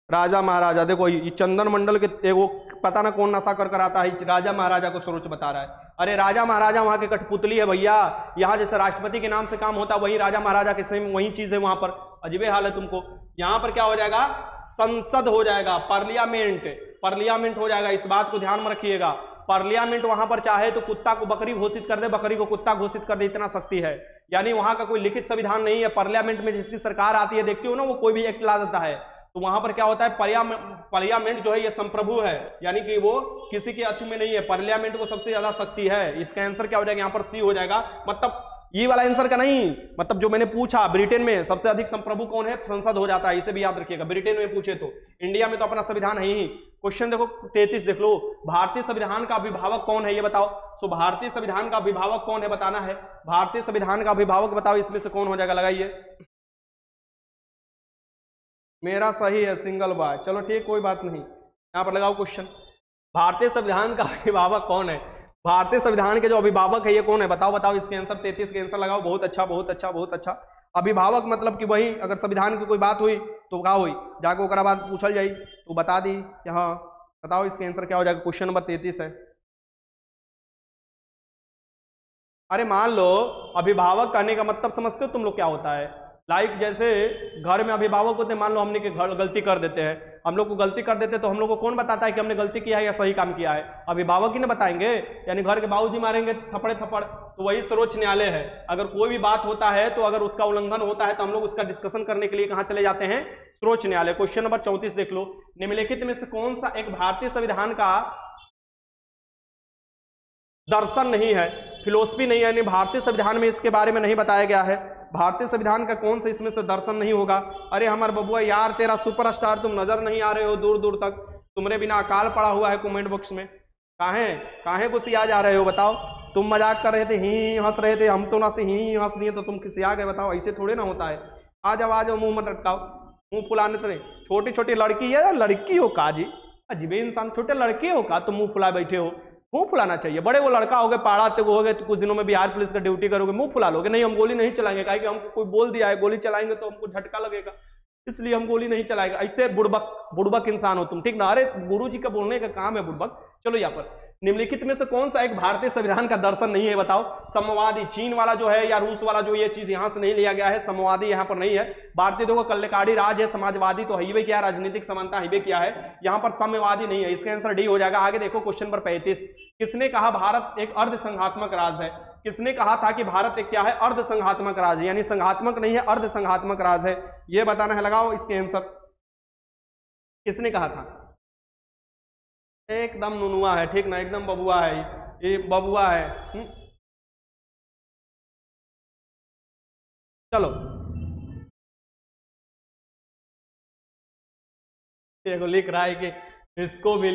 राजा महाराजा। देखो ये चंदन मंडल के वो पता ना कौन नशा कर आता है, राजा महाराजा को सोच बता रहा है। अरे राजा महाराजा वहां के कठपुतली है भैया, यहाँ जैसे राष्ट्रपति के नाम से काम होता है वही राजा महाराजा के सेम वही चीज है वहां पर। अजीबे हाल है तुमको। यहाँ पर क्या हो जाएगा, संसद हो जाएगा, पार्लियामेंट, पार्लियामेंट हो जाएगा। इस बात को ध्यान में रखिएगा। पार्लियामेंट वहां पर चाहे तो कुत्ता को बकरी घोषित कर दे, बकरी को कुत्ता घोषित कर दे, इतना शक्ति है। यानी वहां का कोई लिखित संविधान नहीं है। पार्लियामेंट में जिसकी सरकार आती है, देखते हो ना, वो कोई भी एक्ट ला देता है। तो वहां पर क्या होता है, पार्लियामेंट जो है ये संप्रभु है, यानी कि वो किसी के अथु में नहीं है। पार्लियामेंट को सबसे ज्यादा शक्ति है। इसका आंसर क्या हो जाएगा, यहाँ पर सी हो जाएगा। मतलब ये वाला आंसर का नहीं, मतलब जो मैंने पूछा, ब्रिटेन में सबसे अधिक संप्रभु कौन है, संसद हो जाता है, इसे भी याद रखिएगा। ब्रिटेन में पूछे तो, इंडिया में तो अपना संविधान है ही। क्वेश्चन देखो 33 देख लो, भारतीय संविधान का अभिभावक कौन है ये बताओ। सो भारतीय संविधान का अभिभावक कौन है बताना है। भारतीय संविधान का अभिभावक बताओ, इसमें से कौन हो जाएगा, लगाइए। मेरा सही है, सिंगल बाय। चलो ठीक, कोई बात नहीं, यहाँ पर लगाओ क्वेश्चन। भारतीय संविधान का अभिभावक कौन है, भारतीय संविधान के जो अभिभावक है ये कौन है बताओ। बताओ इसके आंसर, 33 के आंसर लगाओ। बहुत अच्छा बहुत अच्छा बहुत अच्छा। अभिभावक मतलब कि वही, अगर संविधान की कोई बात हुई तो क्या हुई, जाके ओकरा बाद पूछल जाई तो बता दी। यहाँ बताओ इसके आंसर क्या हो जाएगा। क्वेश्चन नंबर 33 है। अरे मान लो अभिभावक कहने का मतलब समझते हो तुम लोग क्या होता है। लाइक जैसे घर में अभिभावक होते हैं, मान लो हमने के घर गलती कर देते हैं, हम लोग को गलती कर देते हैं तो हम लोग को कौन बताता है कि हमने गलती किया है या सही काम किया है, अभिभावक ही ना बताएंगे। यानी घर के बाबूजी मारेंगे थप्पड़ थप्पड़, तो वही सर्वोच्च न्यायालय है। अगर कोई भी बात होता है तो अगर उसका उल्लंघन होता है तो हम लोग उसका डिस्कशन करने के लिए कहाँ चले जाते हैं, सर्वोच्च न्यायालय। क्वेश्चन नंबर 34 देख लो, निम्नलिखित में से कौन सा एक भारतीय संविधान का दर्शन नहीं है, फिलोसफी नहीं है, यानी भारतीय संविधान में इसके बारे में नहीं बताया गया है। भारतीय संविधान का कौन सा इसमें से दर्शन नहीं होगा। अरे हमारे बबुआ यार, तेरा सुपरस्टार तुम नजर नहीं आ रहे हो दूर दूर तक, तुम्हारे बिना अकाल पड़ा हुआ है कमेंट बॉक्स में। काहे को सिया जा रहे हो बताओ। तुम मजाक कर रहे थे, ही हंस रहे थे, हम तो ना से ही हंस दिए तो तुम खिसिया गए। बताओ ऐसे थोड़े ना होता है। आ जाओ मुंह मत रटकाओ, मुंह फुलाने तो नहीं। छोटी छोटी लड़की है, लड़की हो का जी, अजीबे इंसान, छोटे लड़के हो का तुम मुंह फुला बैठे हो। मुंह फुलाना चाहिए, बड़े वो लड़का हो गए, पहाड़ा ते हो गए तो कुछ दिनों में बिहार पुलिस का ड्यूटी करोगे, मुंह फुला लोगे। नहीं हम गोली नहीं चलाएंगे, कहा कि हमको कोई बोल दिया है गोली चलाएंगे तो हमको झटका लगेगा, इसलिए हम गोली नहीं चलाएंगे। ऐसे बुड़बक इंसान हो तुम, ठीक ना। अरे गुरु जी का बोलने का काम है बुड़बक। चलो यहाँ पर निम्नलिखित में से कौन सा एक भारतीय संविधान का दर्शन नहीं है बताओ। समवादी, चीन वाला जो है या रूस वाला जो, ये चीज यहाँ से नहीं लिया गया है। समवादी यहाँ पर नहीं है। भारतीय देखो कल्याणकारी राज है, समाजवादी तो हईवे क्या, राजनीतिक समानता हईवे क्या है, यहाँ पर साम्यवादी नहीं है। इसका आंसर डी हो जाएगा। आगे देखो क्वेश्चन नंबर 35, किसने कहा भारत एक अर्ध संघात्मक राज है। किसने कहा था कि भारत एक क्या है, अर्ध संघात्मक राज है, यानी संघात्मक नहीं है, अर्ध संघात्मक राज है, ये बताना है। लगाओ इसके आंसर, किसने कहा था। एकदम नुनुआ है, ठीक ना, एकदम बबुआ है, ये बबुआ है। चलो देखो लिख रहा है कि इसको भी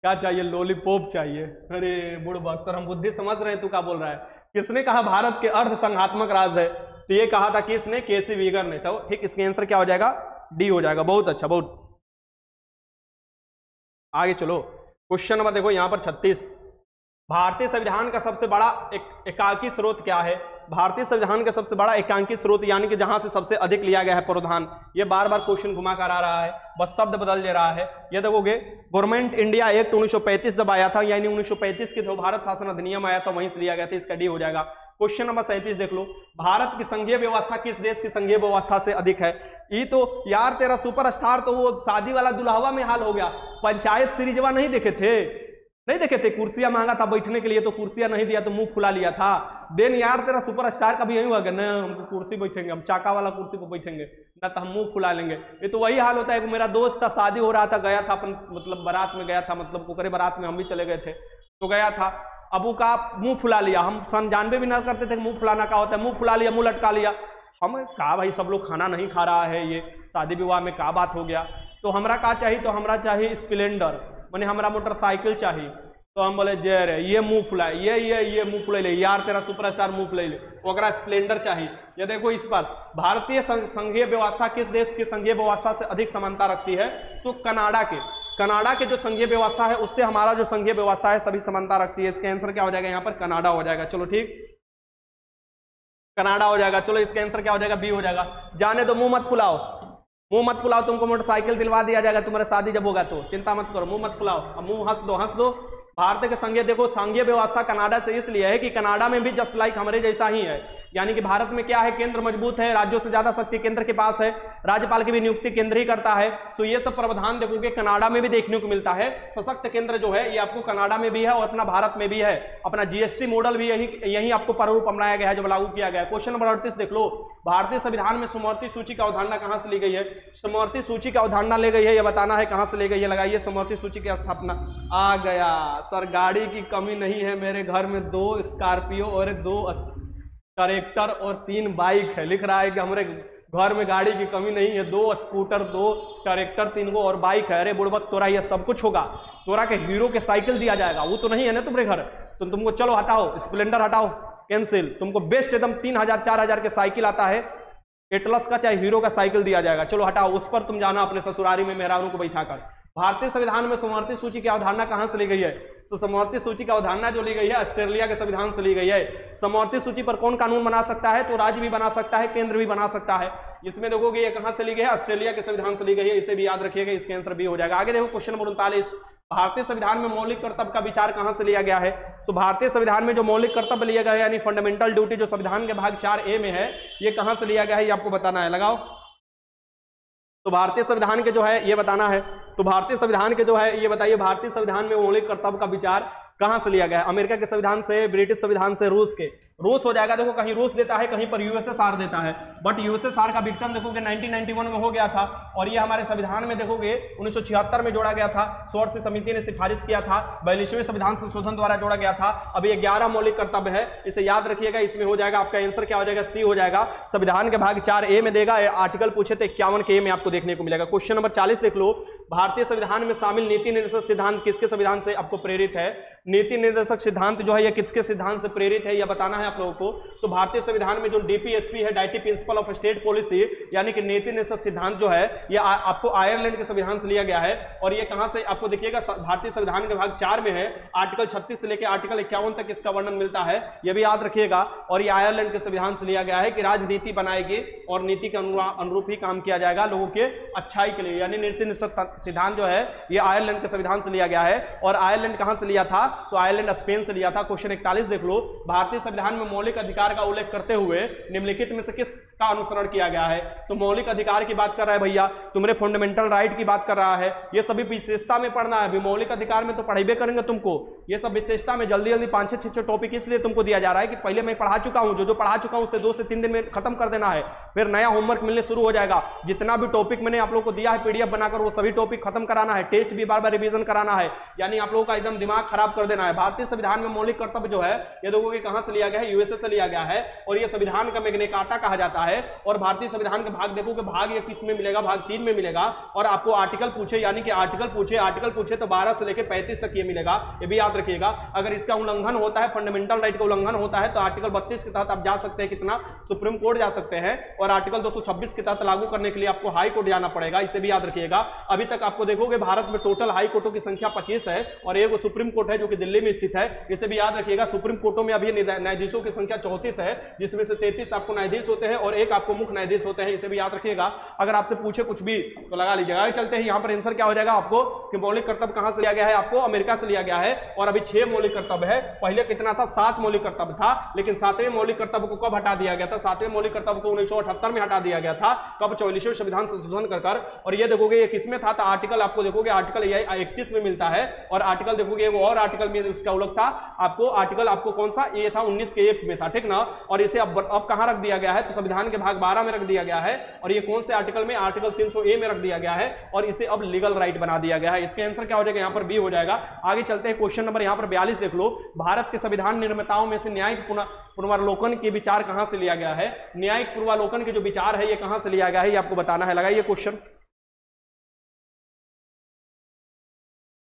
क्या चाहिए, लॉलीपॉप चाहिए। अरे बुड़बक, तो हम बुद्धि समझ रहे हैं, तू क्या बोल रहा है। किसने कहा भारत के अर्ध संघात्मक राज है, तो ये कहा था किसने, केसी वीगर ने। तो ठीक, इसके आंसर क्या हो जाएगा, डी हो जाएगा। बहुत अच्छा, बहुत। आगे चलो क्वेश्चन नंबर देखो यहाँ पर 36, भारतीय संविधान का सबसे बड़ा एकांकी स्रोत क्या है। भारतीय संविधान का सबसे बड़ा एकांकी स्रोत, यानी कि जहां से सबसे अधिक लिया गया है प्रावधान। ये बार बार क्वेश्चन घुमा कर आ रहा है, बस शब्द बदल दे रहा है। ये देखोगे, गवर्नमेंट इंडिया एक्ट 1935 जब आया था, यानी 1935 के जो भारत शासन अधिनियम आया था वहीं से लिया गया था। इसका डी हो जाएगा। क्वेश्चन नंबर 37 देख लो, भारत की संघीय व्यवस्था किस देश की संघीय व्यवस्था से अधिक है। ये तो यार तेरा सुपरस्टार तो वो शादी वाला दुल्हवा में हाल हो गया। पंचायत सीरीजवा नहीं देखे थे, नहीं देखे थे, कुर्सियां मांगा था बैठने के लिए तो कुर्सियां नहीं दिया तो मुंह फुला लिया था। देन यार तेरा सुपरस्टार का भी यही हुआ, ना हमको कुर्सी बैठेंगे, हम चाका वाला कुर्सी पर बैठेंगे, ना तो हम मुंह फुला लेंगे। ये तो वही हाल होता है। मेरा दोस्त था, शादी हो रहा था, गया था अपन, मतलब बारात में गया था, मतलब कुकरे बारात में हम भी चले गए थे, तो गया था। अब वो का मुंह फुला लिया, हम सन जानबे भी ना करते थे मुंह फुलाना क्या होता है। मुंह फुला लिया, मुंह लटका लिया। हम कहा भाई सब लोग खाना नहीं खा रहा है, ये शादी विवाह में क्या बात हो गया। तो हमरा का चाहिए, तो हमरा चाहिए स्प्लेंडर, माने हमरा मोटरसाइकिल चाहिए। तो हम बोले जे रे ये मुंह फुलाए, ये मुंह फुला ले यार, तेरा सुपरस्टार मुंह फुला ले, ओकरा स्प्लेंडर चाहिए। ये देखो इस बात, भारतीय संघीय व्यवस्था किस देश की संघीय व्यवस्था से अधिक समानता रखती है, तो कनाडा के। कनाडा के जो संघीय व्यवस्था है उससे हमारा जो संघीय व्यवस्था है सभी समानता रखती है। इसका आंसर क्या हो जाएगा यहाँ पर? कनाडा हो जाएगा। चलो ठीक, कनाडा हो जाएगा। चलो इसका आंसर क्या हो जाएगा? बी हो जाएगा। जाने दो, मुंह मत फुलाओ, मुंह मत फुलाओ, तुमको मोटरसाइकिल दिलवा दिया जाएगा तुम्हारे शादी जब होगा तो, चिंता मत करो, मुंह मत फुलाओ, अब मुंह हंस दो, हंस दो। भारत के संघीय, देखो संघीय व्यवस्था कनाडा से इसलिए है कि कनाडा में भी जस्ट लाइक हमारे जैसा ही है, यानी कि भारत में क्या है, केंद्र मजबूत है, राज्यों से ज्यादा शक्ति केंद्र के पास है, राज्यपाल की भी नियुक्ति केंद्र ही करता है। तो ये सब प्रावधान देखोगे कनाडा में भी देखने को मिलता है। सशक्त केंद्र जो है ये आपको कनाडा में भी है और अपना भारत में भी है। अपना जीएसटी मॉडल भी यही आपको प्रारूप अपनाया गया है, जो लागू किया गया है। क्वेश्चन नंबर 38 देख लो, भारतीय संविधान में समवर्ती सूची का अवधारणा कहां से ली गई है? समवर्ती सूची का अवधारणा ले गई है, यह बताना है कहां से ले गई है। लगाइए, समवर्ती सूची की स्थापना। आ गया सर, गाड़ी की कमी नहीं है मेरे घर में, 2 स्कॉर्पियो और 2 ट्रैक्टर और 3 बाइक है। लिख रहा है कि हमारे घर में गाड़ी की कमी नहीं है, 2 स्कूटर, 2 ट्रैक्टर, 3 गो और बाइक है। अरे बुड़बक, तोरा ये सब कुछ होगा, तोरा के हीरो के साइकिल दिया जाएगा, वो तो नहीं है ना तुम्हारे घर, तो तुमको चलो हटाओ, स्प्लेंडर हटाओ, कैंसिल। तुमको बेस्ट एकदम 3000 4000 के साइकिल आता है, एटलस का चाहे हीरो का साइकिल दिया जाएगा। चलो हटाओ, उस पर तुम जाना अपने ससुरारी में मेहरानों को बैठाकर। भारतीय संविधान में समवर्ती सूची की अवधारणा कहां से ली गई है? तो समवर्ती सूची की अवधारणा जो ली गई है ऑस्ट्रेलिया के संविधान से ली गई है। समवर्ती सूची पर कौन कानून बना सकता है? तो राज्य भी बना सकता है, केंद्र भी बना सकता है। इसमें देखोगे ये कहां से ली गई है? ऑस्ट्रेलिया के संविधान से ली गई है, इसे भी याद रखिएगा, इसके आंसर भी हो जाएगा। आगे देखो क्वेश्चन नंबर 39, भारतीय संविधान में मौलिक कर्तव्य का विचार कहां से लिया गया है? तो भारतीय संविधान में जो मौलिक कर्तव्य लिया गया है, यानी फंडामेंटल ड्यूटी, जो संविधान के भाग 4A में है, ये कहां से लिया गया है, ये आपको बताना है। लगाओ, तो भारतीय संविधान के जो है ये बताना है। तो भारतीय संविधान के जो है ये बताइए, भारतीय संविधान में मौलिक कर्तव्य का विचार कहां से लिया गया है? अमेरिका के संविधान से, ब्रिटिश संविधान से, रूस के। रूस हो जाएगा, देखो कहीं रूस देता है, कहीं पर यूएसएसआर देता है, बट यूएसएसआर का विघटन देखोगे 1991 में हो गया था, और ये हमारे संविधान में देखोगे 1976 में जोड़ा गया था, स्वर्ण समिति ने सिफारिश किया था, 42वें संविधान संशोधन द्वारा जोड़ा गया था। अब ये 11 मौलिक कर्तव्य है, इसे याद रखिएगा, इसमें हो जाएगा आपका आंसर क्या हो जाएगा? सी हो जाएगा। संविधान के भाग 4A में देगा, आर्टिकल पूछे तो 51 के में आपको देखने को मिलेगा। क्वेश्चन नंबर 40 देख लो, भारतीय संविधान में शामिल नीति निर्देशक सिद्धांत किसके संविधान से आपको प्रेरित है? नीति निर्देशक सिद्धांत जो है ये किसके सिद्धांत से प्रेरित है, यह बताना है आप लोगों को। तो भारतीय संविधान में जो डीपीएसपी है, deity principle of state policy, यानी कि नीति निर्देशक सिद्धांत जो है ये आपको आयरलैंड के संविधान से लिया गया है। और ये कहां से आपको देखिएगा, भारतीय संविधान के भाग 4 में है, आर्टिकल 36 से लेकर आर्टिकल 51 तक इसका वर्णन मिलता है, यह भी याद रखिएगा। और ये आयरलैंड के संविधान से लिया गया है कि राजनीति बनाएगी और नीति के अनुरूप ही काम किया जाएगा लोगों के अच्छाई के लिए, यानी नीति निर्देशक सिद्धांत जो है ये आयरलैंड के संविधान से लिया गया है। और आयरलैंड कहां से लिया था? तो आयरलैंड स्पेन से लिया था। क्वेश्चन 41 देख लो, भारतीय संविधान में मौलिक अधिकार का उल्लेख करते हुए निम्नलिखित में से किसका अनुसरण किया गया है? तो मौलिक अधिकार की बात कर रहा है भैया, तुम्हारे फंडामेंटल राइट की बात कर रहा है, ये सभी विशेषता में पढ़ना है। मौलिक अधिकार में तो पढ़ाई करेंगे तुमको, ये सब विशेषता में जल्दी जल्दी 5-6 टॉपिक इसलिए तुमको दिया जा रहा है कि पहले मैं पढ़ा चुका हूं, जो पढ़ा चुका हूं उसे 2 से 3 दिन में खत्म कर देना है, फिर नया होमवर्क मिलने शुरू हो जाएगा। जितना भी टॉपिक मैंने आप लोगों को दिया है पीडीएफ बनाकर, वो सभी टॉपिक खत्म कराना है, टेस्ट भी बार बार रिवीजन कराना है, यानी आप लोगों का एकदम दिमाग खराब कर देना है। भारतीय संविधान में मौलिक कर्तव्य जो है ये देखोगे कहां से लिया गया है? यूएसए से लिया गया है, और ये संविधान का मैग्ना कार्टा कहा जाता है। और भारतीय संविधान के भाग देखोगे, भाग ये किस में मिलेगा? भाग 3 में मिलेगा। और आपको आर्टिकल पूछे, यानी कि आर्टिकल पूछे तो 12 से लेकर 35 तक ये मिलेगा, ये भी याद रखिएगा। अगर इसका उल्लंघन होता है, फंडामेंटल राइट का उल्लंघन होता है, तो आर्टिकल 32 के तहत आप जा सकते हैं, कितना? सुप्रीम कोर्ट जा सकते हैं। और आर्टिकल 226 के तहत लागू करने के लिए आपको हाई कोर्ट जाना पड़ेगा, इसे भी याद रखिएगा। अभी तक आपको देखोगे भारत में टोटल हाई कोर्टों की संख्या 25 है, और एक सुप्रीम कोर्ट है जो कि दिल्ली में स्थित है, इसे भी याद रखिएगा। सुप्रीम कोर्टों में अभी न्यायाधीशों की संख्या 34 है, जिसमें से 33 आपको न्यायाधीश होते हैं और 1 आपको मुख्य न्यायाधीश होते हैं, इसे भी याद रखिएगा। अगर आपसे पूछे कुछ भी तो लगा लीजिएगा। आगे चलते हैं, यहाँ पर आंसर क्या हो जाएगा आपको कि मौलिक कर्तव्य कहां से लिया गया है? आपको अमेरिका से लिया गया है। और अभी 6 मौलिक कर्तव्य है, पहले कितना था? 7 मौलिक कर्तव्य था, लेकिन 7वें मौलिक कर्तव्य को कब हटा दिया गया था? 7वें मौलिक कर्तव्य को 1978 में हटा दिया गया था। कब? 44वें संविधान संशोधन कर। और ये देखोगे ये किसमें था? आर्टिकल आपको देखोगे आर्टिकल 31 में मिलता है, और आर्टिकल देखोगे वो और आर्टिकल में उसका उल्लेख था आपको, आर्टिकल आपको कौन सा? ये था 19 के 1 में था, ठीक ना। और इसे अब कहां रख दिया गया है? तो संविधान के भाग 12 में रख दिया गया है। और ये कौन से आर्टिकल में? आर्टिकल 300A में रख दिया गया है, और इसे अब लीगल राइट बना दिया गया है। इसके आंसर क्या हो जाएगा? यहाँ पर बी हो जाएगा। आगे चलते हैं, क्वेश्चन नंबर यहाँ पर 42 देख लो, भारत के संविधान निर्माताओं में से न्यायिक पुनर्वलोकन के विचार कहां से लिया गया है? न्यायिक पूर्वावलोकन के जो विचार है ये कहां से लिया गया है, ये आपको बताना है। लगाइए क्वेश्चन।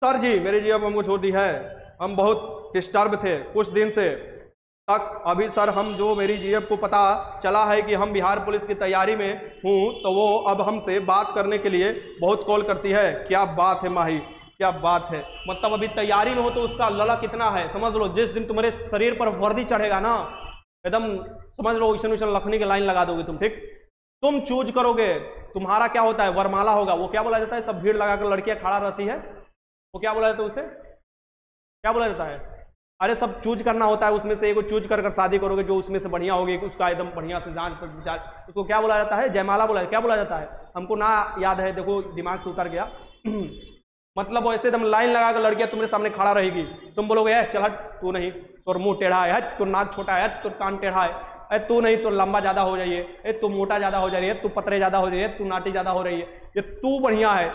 सर जी मेरी जी अब हमको छोड़ दी है, हम बहुत डिस्टर्ब थे कुछ दिन से तक। अभी सर हम जो मेरी जीएफ को पता चला है कि हम बिहार पुलिस की तैयारी में हूँ, तो वो अब हमसे बात करने के लिए बहुत कॉल करती है। क्या बात है माही, क्या बात है, मतलब अभी तैयारी में हो तो उसका लला कितना है समझ लो। जिस दिन तुम्हारे शरीर पर वर्दी चढ़ेगा ना, एकदम समझ लो इशन विशन लखनी की लाइन लगा दोगे तुम, ठीक। तुम चूज करोगे, तुम्हारा क्या होता है, वरमाला होगा। वो क्या बोला जाता है, सब भीड़ लगाकर लड़कियां खड़ा रहती है, वो क्या बोला जाता है, उसे क्या बोला जाता है, अरे सब चूज करना होता है, उसमें से एगो चूज कर शादी करोगे, जो उसमें से बढ़िया होगी, उसका एकदम बढ़िया से जान पर विचार, उसको क्या बोला जाता है, जयमाला बोला, क्या बोला जाता है, हमको ना याद है, देखो दिमाग से उतर गया। मतलब वो ऐसे एकदम लाइन लगा कर लड़कियां तुम्हारे सामने खड़ा रहेगी, तुम बोलोगे है चल हट, तू नहीं, तोर मुंह टेढ़ा है, तू नाक छोटा है, तू कान टेढ़ा है, अरे तू नहीं, तो लंबा ज्यादा हो जाइए, अरे तू मोटा ज्यादा हो जाइए, तू पतरे ज्यादा हो जाइए, तू नाटी ज्यादा हो रही है, ये तू बढ़िया है,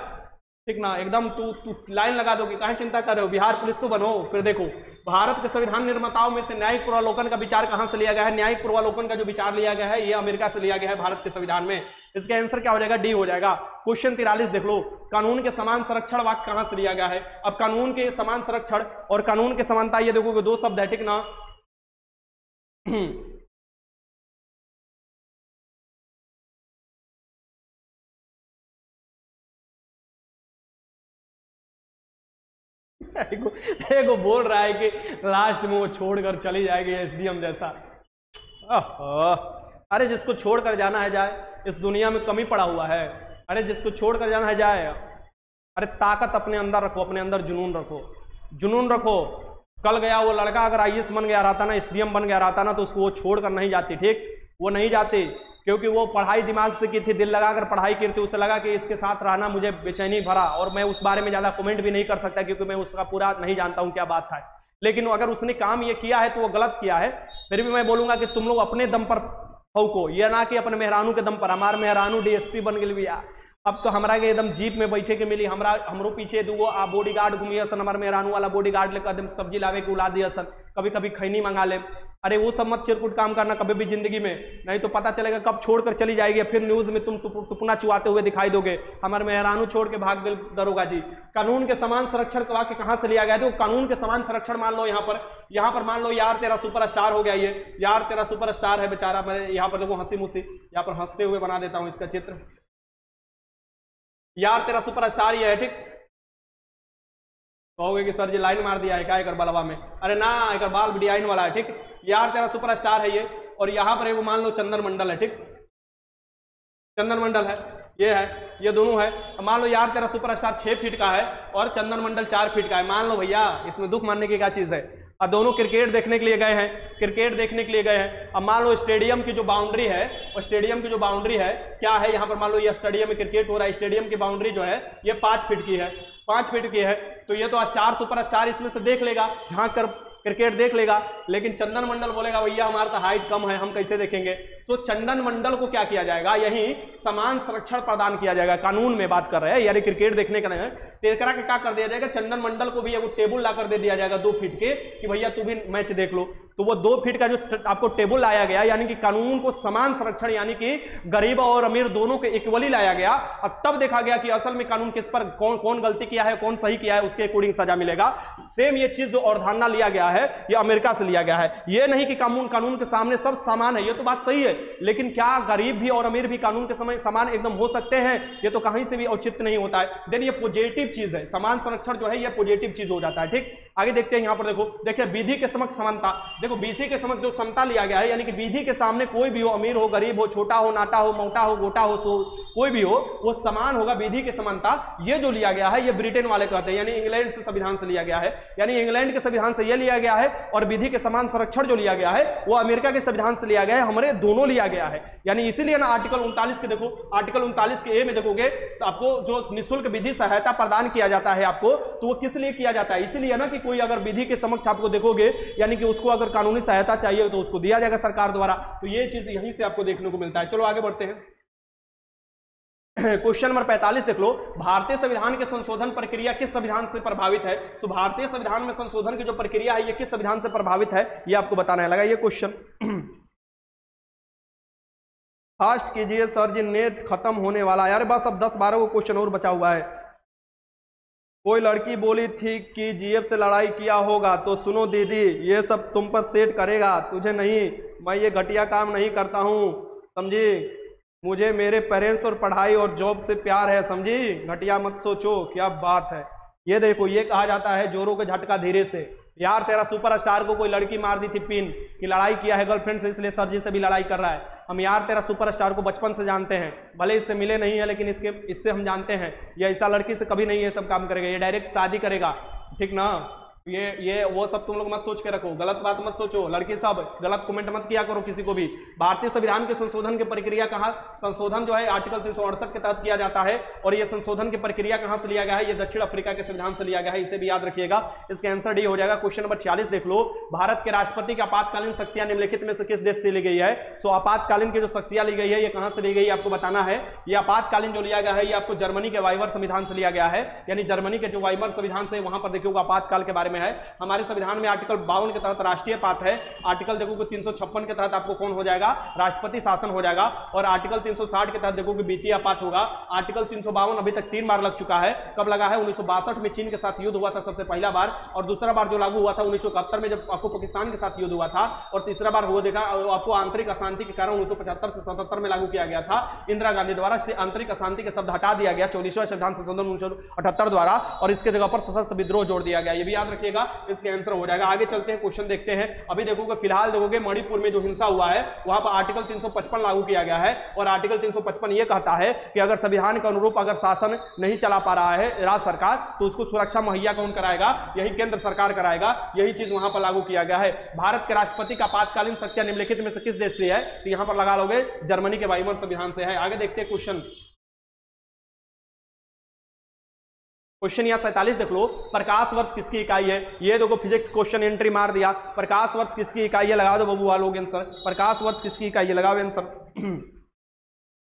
ठीक ना, एकदम तू लाइन लगा दोगे, काहे चिंता कर रहे हो, बिहार पुलिस तो बनो। फिर देखो भारत के संविधान निर्माताओं में से न्यायिक पूर्वालोकन का विचार कहां से लिया गया है, न्यायिक पूर्वालोकन का जो विचार लिया गया है ये अमेरिका से लिया गया है भारत के संविधान में। इसका आंसर क्या हो जाएगा, डी हो जाएगा। क्वेश्चन 43 देख लो, कानून के समान संरक्षण वाक्य कहां से लिया गया है। अब कानून के समान संरक्षण और कानून के समानता, ये देखोगे दो शब्द है, ठीक ना। एगो बोल रहा है कि लास्ट में वो छोड़कर चली जाएगी एसडीएम जैसा। अरे जिसको छोड़कर जाना है जाए, इस दुनिया में कमी पड़ा हुआ है। अरे जिसको छोड़कर जाना है जाए। अरे ताकत अपने अंदर रखो, अपने अंदर जुनून रखो, जुनून रखो। कल गया वो लड़का अगर आईएएस बन गया रहता ना, एसडीएम बन गया रहता ना, तो उसको वो छोड़कर नहीं जाती, ठीक, वो नहीं जाती, क्योंकि वो पढ़ाई दिमाग से की थी, दिल लगाकर पढ़ाई की थी, उसे लगा कि इसके साथ रहना मुझे बेचैनी भरा, और मैं उस बारे में ज्यादा कमेंट भी नहीं कर सकता क्योंकि मैं उसका पूरा नहीं जानता हूं क्या बात था। लेकिन अगर उसने काम ये किया है तो वो गलत किया है। फिर भी मैं बोलूंगा कि तुम लोग अपने दम पर को, ये ना कि अपने मेहरानू के दम पर। हमारे मेहरानू डीएसपी बन गई भैया, अब तो हमारा के एकदम जीप में बैठे के मिली, हमरो पीछे दूगो बॉडी गार्ड घूमिए सन, हमारे मेहरानू वाला बॉडी गार्ड लेकर एकदम सब्जी लावे के उला दिया सन, कभी कभी खैनी मंगा ले। अरे वो सब मत चिरकुट काम करना कभी भी जिंदगी में, नहीं तो पता चलेगा कब छोड़कर चली जाएगी, फिर न्यूज में तुम टुपना चुआते हुए दिखाई दोगे, हमारे मेहरानू छोड़ के भाग गए दरोगा जी। कानून के समान संरक्षण का वाक्य कहां से लिया गया है, तो कानून के समान संरक्षण मान लो यहाँ पर मान लो यार तेरा सुपरस्टार हो गया, ये यार तेरा सुपरस्टार है बेचारा। मैं यहाँ पर देखो हंसी मुसी यहाँ पर हंसते हुए बना देता हूँ इसका चित्र, यार तेरा सुपरस्टार ये है, ठीक। कहोगे कि सर जी लाइन मार दिया है क्या एक बलवा में, अरे ना एक बाल डिजाइन वाला है, ठीक। यार तेरा सुपरस्टार है ये, और यहाँ पर वो मान लो चंदन मंडल है, ठीक, चंदन मंडल है, ये है, ये दोनों है। मान लो यार तेरा सुपरस्टार 6 फीट का है और चंदन मंडल 4 फीट का है, मान लो भैया, इसमें दुख मानने की क्या चीज है। और दोनों क्रिकेट देखने के लिए गए हैं, क्रिकेट देखने के लिए गए हैं। अब मान लो स्टेडियम की जो बाउंड्री है, और स्टेडियम की जो बाउंड्री है क्या है, यहाँ पर मान लो ये स्टेडियम में क्रिकेट हो रहा है, स्टेडियम की बाउंड्री जो है ये 5 फीट की है, 5 फीट की है। तो ये तो स्टार सुपरस्टार इसमें से देख लेगा, झांक कर क्रिकेट देख लेगा, लेकिन चंदन मंडल बोलेगा भैया हमारा तो हाइट कम है, हम कैसे देखेंगे। तो चंदन मंडल को क्या किया जाएगा, यही समान संरक्षण प्रदान किया जाएगा। कानून में बात कर रहे हैं, यानी क्रिकेट देखने का नहीं है, तेकरा के क्या कर दिया जाएगा, चंदन मंडल को भी एक टेबल ला कर दे दिया जाएगा 2 फीट के, कि भैया तू भी मैच देख लो। तो वो 2 फीट का जो आपको टेबल लाया गया, यानी कि कानून को समान संरक्षण, यानी कि गरीब और अमीर दोनों के इक्वली लाया गया। और तब देखा गया कि असल में कानून किस पर कौन गलती किया है, कौन सही किया है, उसके अकॉर्डिंग सजा मिलेगा। सेम ये चीज जो अवधारणा लिया गया है ये अमेरिका से लिया गया है। ये नहीं कि कानून के सामने सब समान है, ये तो बात सही है, लेकिन क्या गरीब भी और अमीर भी कानून के समय समान एकदम हो सकते हैं, ये तो कहीं से भी औचित्य नहीं होता है। देन ये पॉजिटिव चीज है, समान संरक्षण जो है ये पॉजिटिव चीज हो जाता है, ठीक। आगे देखते हैं, यहाँ पर देखो, देखिए विधि के समक्ष समानता, देखो विधि के समक्ष जो समता लिया गया है, यानी कि विधि के सामने कोई भी हो, अमीर हो, गरीब हो, छोटा हो, नाटा हो, मोटा हो, गोटा हो, कोई भी हो, वो समान होगा, विधि के समानता। ये जो लिया गया है ये ब्रिटेन वाले कहते हैं, यानी इंग्लैंड से संविधान से लिया गया है, यानी इंग्लैंड के संविधान से ये लिया गया है। और विधि के समान संरक्षण जो लिया गया है वो अमेरिका के संविधान से लिया गया है, हमारे दोनों लिया गया है। यानी इसीलिए ना आर्टिकल 39 के देखो, आर्टिकल 39 के ए में देखोगे तो आपको जो निःशुल्क विधि सहायता प्रदान किया जाता है आपको, तो वो किस लिए किया जाता है, इसीलिए ना कि कोई अगर विधि के समक्ष आपको देखोगे, यानी कि उसको अगर कानूनी सहायता चाहिए तो उसको दिया जाएगा सरकार द्वारा। तो ये चीज यहीं से आपको देखने को मिलता है। चलो आगे बढ़ते हैं, क्वेश्चन नंबर 45 देख लो, भारतीय संविधान के संशोधन प्रक्रिया किस संविधान से प्रभावित है। तो भारतीय संविधान में संशोधन की जो प्रक्रिया है ये किस संविधान से प्रभावित है, ये आपको बताना है। लगा ये क्वेश्चन फास्ट कीजिए सर जी, नेट खत्म होने वाला है यार, बस अब 10-12 को क्वेश्चन और बचा हुआ है। कोई लड़की बोली थी कि जीएफ से लड़ाई किया होगा, तो सुनो दीदी ये सब तुम पर सेट करेगा, तुझे नहीं, मैं ये घटिया काम नहीं करता हूँ, समझी। मुझे मेरे पेरेंट्स और पढ़ाई और जॉब से प्यार है, समझी, घटिया मत सोचो। क्या बात है, ये देखो, ये कहा जाता है जोरों के झटका धीरे से। यार तेरा सुपरस्टार को कोई लड़की मार दी थी पिन कि लड़ाई किया है गर्लफ्रेंड से, इसलिए सर जी से भी लड़ाई कर रहा है। हम यार तेरा सुपरस्टार को बचपन से जानते हैं, भले इससे मिले नहीं है लेकिन इससे हम जानते हैं ये ऐसा लड़की से कभी नहीं ये सब काम करेगा, ये डायरेक्ट शादी करेगा, ठीक ना। ये वो सब तुम लोग मत सोच के रखो, गलत बात मत सोचो, लड़की सब गलत कमेंट मत किया करो किसी को भी। भारतीय संविधान के संशोधन की प्रक्रिया कहाँ, संशोधन जो है आर्टिकल 368 के तहत किया जाता है, और ये संशोधन की प्रक्रिया कहाँ से लिया गया है, ये दक्षिण अफ्रीका के संविधान से लिया गया है, इसे भी याद रखिएगा। इसका आंसर डी हो जाएगा। क्वेश्चन नंबर 46 देख लो, भारत के राष्ट्रपति की आपातकालीन शक्तियां निम्नलिखित में से किस देश से ली गई है। सो आपातकालीन की जो शक्तियां ली गई है ये कहां से ली गई है आपको बताना है। ये आपातकालीन जो लिया गया है ये आपको जर्मनी के वाइमर संविधान से लिया गया है, यानी जर्मनी के जो वाइमर संविधान से वहां पर देखिएगा आपातकाल के बारे में है। हमारे संविधान में आर्टिकल 52 के तहत राष्ट्रीय पात है, आर्टिकल देखोगे 356 के तहत आपको कौन हो जाएगा, राष्ट्रपति शासन हो जाएगा, और आर्टिकल 360 के तहत देखोगे वित्तीय आपात होगा। आर्टिकल 352 अभी तक 3 बार लग चुका है। कब लगा है, 1962 में चीन के साथ युद्ध हुआ था सबसे पहला बार, और दूसरा बार जो लागू हुआ था 1971 में जब आपको पाकिस्तान के साथ युद्ध हुआ था, और तीसरा बार हुआ देखा आपको आंतरिक अशांति के कारण 1975 से 77 में लागू किया गया था इंदिरा गांधी द्वारा। से आंतरिक अशांति के शब्द हटा दिया गया 44वां संविधान संशोधन 1978 द्वारा, और इसके जगह पर सशस्त्र विद्रोह जोड़ दिया गया। ये भी याद रखिएगा, इसके आंसर हो जाएगा। आगे चलते हैं, क्वेश्चन देखते हैं। अभी देखोगे फिलहाल देखोगे मणिपुर में जो हिंसा हुआ है वहां पर आर्टिकल 355 लागू किया गया है, और आर्टिकल 355 ये कहता है कि अगर संविधान के अनुरूप अगर शासन नहीं चला पा रहा है राज्य सरकार तो उसको सुरक्षा मुहैया कौन कराएगा, यही केंद्र सरकार कराएगा। यही चीज वहां पर लागू किया गया है। भारत के राष्ट्रपति का आपातकालीन शक्तियां निम्नलिखित में से किस देश से है, तो यहां पर लगा लोगे जर्मनी के वाइमर संविधान से है। आगे देखते हैं क्वेश्चन यहाँ 47 देख लो, प्रकाश वर्ष किसकी इकाई है। ये देखो फिजिक्स क्वेश्चन एंट्री मार दिया, प्रकाश वर्ष किसकी इकाई है, लगा दो बबू वालों आंसर। प्रकाश वर्ष किसकी इकाई है, लगाओ आंसर।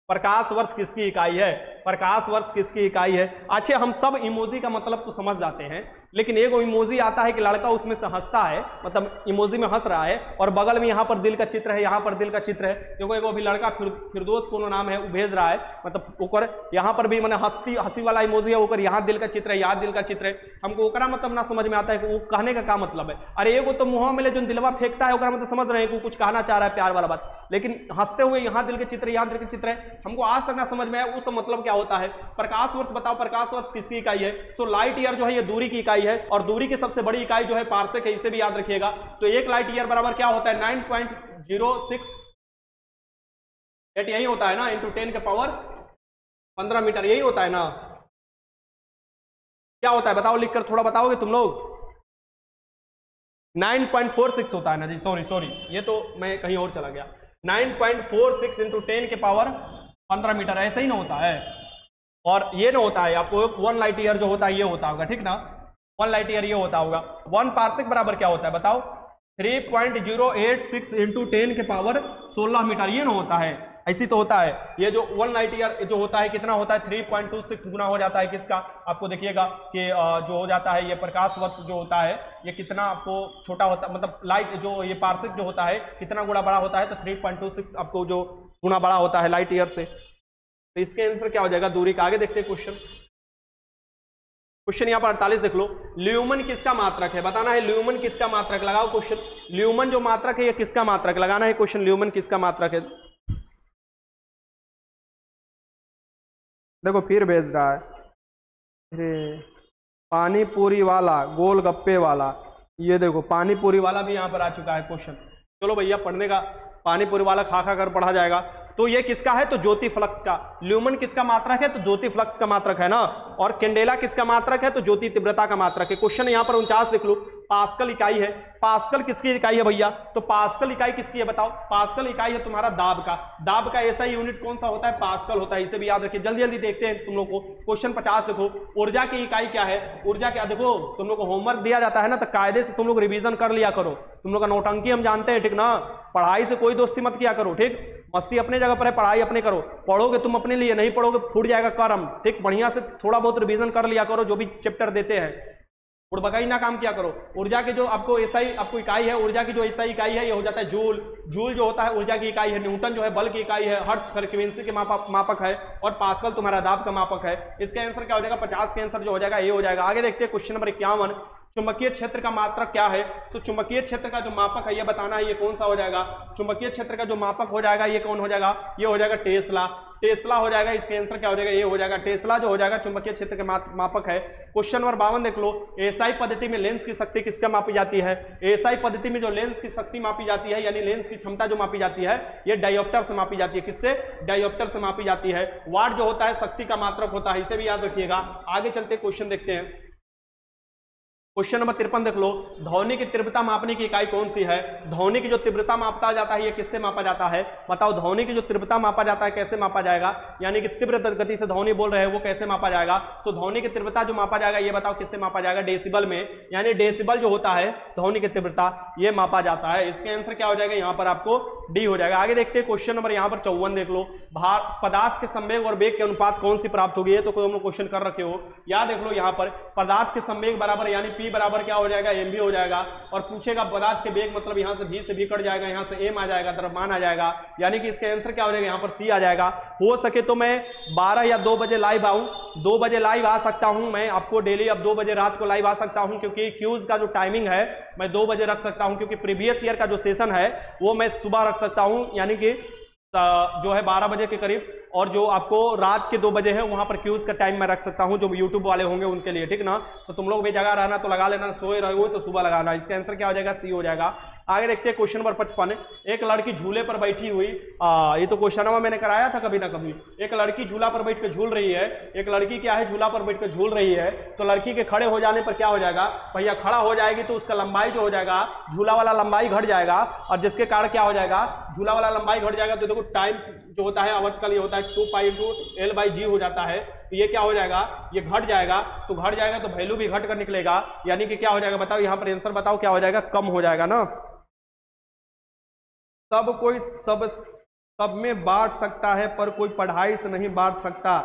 प्रकाश वर्ष किसकी इकाई है, प्रकाश वर्ष किसकी इकाई है। अच्छा, हम सब इमोजी का मतलब तो समझ जाते हैं, लेकिन एक इमोजी आता है कि लड़का उसमें से हंसता है, मतलब इमोजी में हंस रहा है, और बगल में यहाँ पर दिल का चित्र है, यहाँ पर दिल का चित्र है। देखो एक अभी लड़का फिरदौस कोनो नाम है, वो भेज रहा है, मतलब ऊपर यहाँ पर भी मैंने हंसी वाला इमोजी है, ऊपर यहाँ दिल का चित्र है, यहाँ दिल का चित्र है। हमको ओकरा मतलब ना समझ में आता है कि वो कहने का क्या मतलब है। अरे एगो तो मुँह में जो दिलवा फेंकता है ओकरा मतलब समझ रहे हैं कि कुछ कहना चाह रहा है प्यार वाला बात, लेकिन हंसते हुए यहाँ दिल के चित्र, यहाँ दिल के चित्र है, हमको आज तक ना समझ में आया उस मतलब क्या होता है। प्रकाश वर्ष बताओ, प्रकाश वर्ष किसकी इकाई है। सो लाइट ईयर जो है ये दूरी की इकाई है, और दूरी की सबसे बड़ी इकाई जो है पार्सेक है, इसे भी याद रखिएगा। तो एक लाइट ईयर बराबर क्या होता है, 9.06 यही होता है ना, इंटू 10 के पावर 15 मीटर, यही होता है ना। क्या होता है बताओ, लिखकर थोड़ा बताओगे तुम लोग। 9.46 होता है ना जी, सॉरी ये तो मैं कहीं और चला गया। 9.46 इंटू 10 के पावर 15 मीटर, ऐसा ही ना होता है। और ये ना होता है आपको 1 लाइट ईयर जो होता है ये होता होगा, ठीक ना, 1 लाइट ईयर ये होता होगा। 1 पार्सेक बराबर क्या होता है बताओ, 3.086 इंटू 10 के पावर 16 मीटर, ये ना होता है, ऐसी तो होता है। ये जो 1 लाइट ईयर जो होता है कितना होता है, 3.26 गुना हो जाता है किसका, आपको देखिएगा कि जो हो जाता है ये प्रकाश वर्ष जो होता है ये कितना आपको छोटा होता है, मतलब लाइट जो ये पार्सेक जो होता है कितना गुना बड़ा होता है, तो 3.26 आपको जो गुना बड़ा होता है लाइट ईयर से। तो इसके आंसर क्या हो जाएगा, दूरी का। आगे देखते हैं क्वेश्चन यहाँ पर 48 देख लो, ल्यूमन किसका मात्रक है, बताना है ल्यूमन किसका मात्रक। लगाओ क्वेश्चन, ल्यूमन जो मात्रक है ये किसका मात्रक, लगाना है क्वेश्चन, ल्यूमन किसका मात्रक है। देखो फिर भेज रहा है, अरे पानी पूरी वाला, गोलगप्पे वाला, ये देखो पानी पूरी वाला भी यहाँ पर आ चुका है क्वेश्चन। चलो भैया पढ़ने का, पानी पूरी वाला खा खा कर पढ़ा जाएगा। तो ये किसका है, तो ज्योति फ्लक्स का। ल्यूमन किसका मात्रक है, तो ज्योति फ्लक्स का मात्रक है ना। और कैंडेला किसका मात्रक है, तो ज्योति तीव्रता का मात्रक है। क्वेश्चन यहाँ पर 49 देख लो, पास्कल इकाई है। पास्कल किसकी इकाई है भैया, तो पास्कल इकाई किसकी है बताओ। पास्कल इकाई है तुम्हारा दाब का। दाब का ऐसा यूनिट कौन सा होता है, पास्कल होता है, इसे भी याद रखिए। जल्दी जल्दी देखते हैं तुम लोग को। क्वेश्चन 50 देखो, ऊर्जा की इकाई क्या है। ऊर्जा क्या, देखो तुम लोग को होमवर्क दिया जाता है ना, तो कायदे से तुम लोग रिवीजन कर लिया करो। तुम लोग का नौटंकी हम जानते हैं, ठीक ना। पढ़ाई से कोई दोस्ती मत किया करो, ठीक। मस्ती अपने जगह पर है, पढ़ाई अपने करो। पढ़ोगे तुम अपने लिए, नहीं पढ़ोगे फूट जाएगा कर्म, ठीक। बढ़िया से थोड़ा बहुत रिवीजन कर लिया करो जो भी चैप्टर देते हैं, उड़बकाई ना काम किया करो। ऊर्जा की जो आपको एसआई आपको इकाई है, ऊर्जा की जो एसआई इकाई है ये हो जाता है जूल। जूल जो होता है ऊर्जा की इकाई है। न्यूटन जो है बल की इकाई है। हर्ट्ज फ्रीक्वेंसी के मापक है, और पास्कल तुम्हारा दाब का मापक है। इसका आंसर क्या हो जाएगा, 50 के आंसर जो हो जाएगा ये हो जाएगा। आगे देखते हैं क्वेश्चन नंबर 51, चुंबकीय क्षेत्र का मात्रक क्या है। तो चुंबकीय क्षेत्र का जो मापक है ये बताना है, ये कौन सा हो जाएगा। चुंबकीय क्षेत्र का जो मापक हो जाएगा ये कौन हो जाएगा, ये हो जाएगा टेस्ला। टेस्ला हो जाएगा, इसका आंसर क्या हो जाएगा, ये हो जाएगा टेस्ला जो हो जाएगा चुंबकीय क्षेत्र के मापक है। क्वेश्चन नंबर 52 देख लो, एएसआई पद्धति में लेंस की शक्ति किसका मापी जाती है? एएसआई पद्धति में जो लेंस की शक्ति मापी जाती है यानी लेंस की क्षमता जो मापी जाती है ये डायोप्टर से मापी जाती है। किससे? डायोप्टर से मापी जाती है। वाट जो होता है शक्ति का मात्रक होता है, इसे भी याद रखिएगा। आगे चलते क्वेश्चन देखते हैं। क्वेश्चन नंबर 53 देख लो, ध्वनि की तीव्रता मापने की इकाई कौन सी है? ध्वनि की जो तीव्रता मापा जाता है ये किससे मापा जाता है? बताओ, ध्वनि की जो तीव्रता मापा जाता है कैसे मापा जाएगा? यानी कि तीव्र गति से ध्वनि बोल रहे हैं वो कैसे मापा जाएगा? तो ध्वनि की तीव्रता जो मापा जाएगा ये बताओ किससे मापा जाएगा? डेसिबल में, यानी डेसिबल जो होता है ध्वनि की तीव्रता ये मापा जाता है। इसके आंसर क्या हो जाएगा? यहाँ पर आपको डी हो जाएगा। आगे देखते हैं क्वेश्चन नंबर यहाँ पर 54 देख लो, पदार्थ के संवेग और वेग के अनुपात कौन सी प्राप्त होगी? ये तो तुम लोग क्वेश्चन कर रखे हो, याद देख लो यहाँ पर पदार्थ के संवेग बराबर यानी पी बराबर क्या हो जाएगा? एम भी हो जाएगा। और पूछेगा पदार्थ के वेग मतलब यहाँ से भी कट जाएगा, यहाँ से एम आ जाएगा, द्रव्यमान आ जाएगा, यानी कि इसका आंसर क्या हो जाएगा? यहाँ पर सी आ जाएगा। हो सके तो मैं 12 या 2 बजे लाइव आऊं, 2 बजे लाइव आ सकता हूं मैं आपको डेली, अब 2 बजे रात को लाइव आ सकता हूं क्योंकि क्यूज का जो टाइमिंग है मैं 2 बजे रख सकता हूं, क्योंकि प्रीवियस ईयर का जो सेशन है वो मैं सुबह रख सकता हूं यानी कि जो है 12 बजे के करीब, और जो आपको रात के 2 बजे है वहां पर क्यूज का टाइम मैं रख सकता हूं जो यूट्यूब वाले होंगे उनके लिए, ठीक ना। तो तुम लोग भी जगह रहना तो लगा लेना, सोए रहोगे तो सुबह लगाना। इसका आंसर क्या हो जाएगा? सी हो जाएगा। आगे देखते हैं क्वेश्चन नंबर 55, एक लड़की झूले पर बैठी हुई, ये तो क्वेश्चन मैंने कराया था कभी ना कभी। एक लड़की झूला पर बैठ कर झूल रही है, एक लड़की क्या है झूला पर बैठ कर झूल रही है, तो लड़की के खड़े हो जाने पर क्या हो जाएगा? भैया खड़ा हो जाएगी तो उसका लंबाई जो हो जाएगा झूला वाला लंबाई घट जाएगा, और जिसके कारण क्या हो जाएगा? झूला वाला लंबाई घट जाएगा। तो देखो टाइम जो होता है आवर्तकाल ये होता है 2π/L/G हो जाता है, तो ये क्या हो जाएगा? ये घट जाएगा। तो घट जाएगा तो वैल्यू भी घट कर निकलेगा, यानी कि क्या हो जाएगा? बताओ यहाँ पर आंसर बताओ क्या हो जाएगा? कम हो जाएगा ना। सब कोई सब में बांट सकता है पर कोई पढ़ाई से नहीं बांट सकता,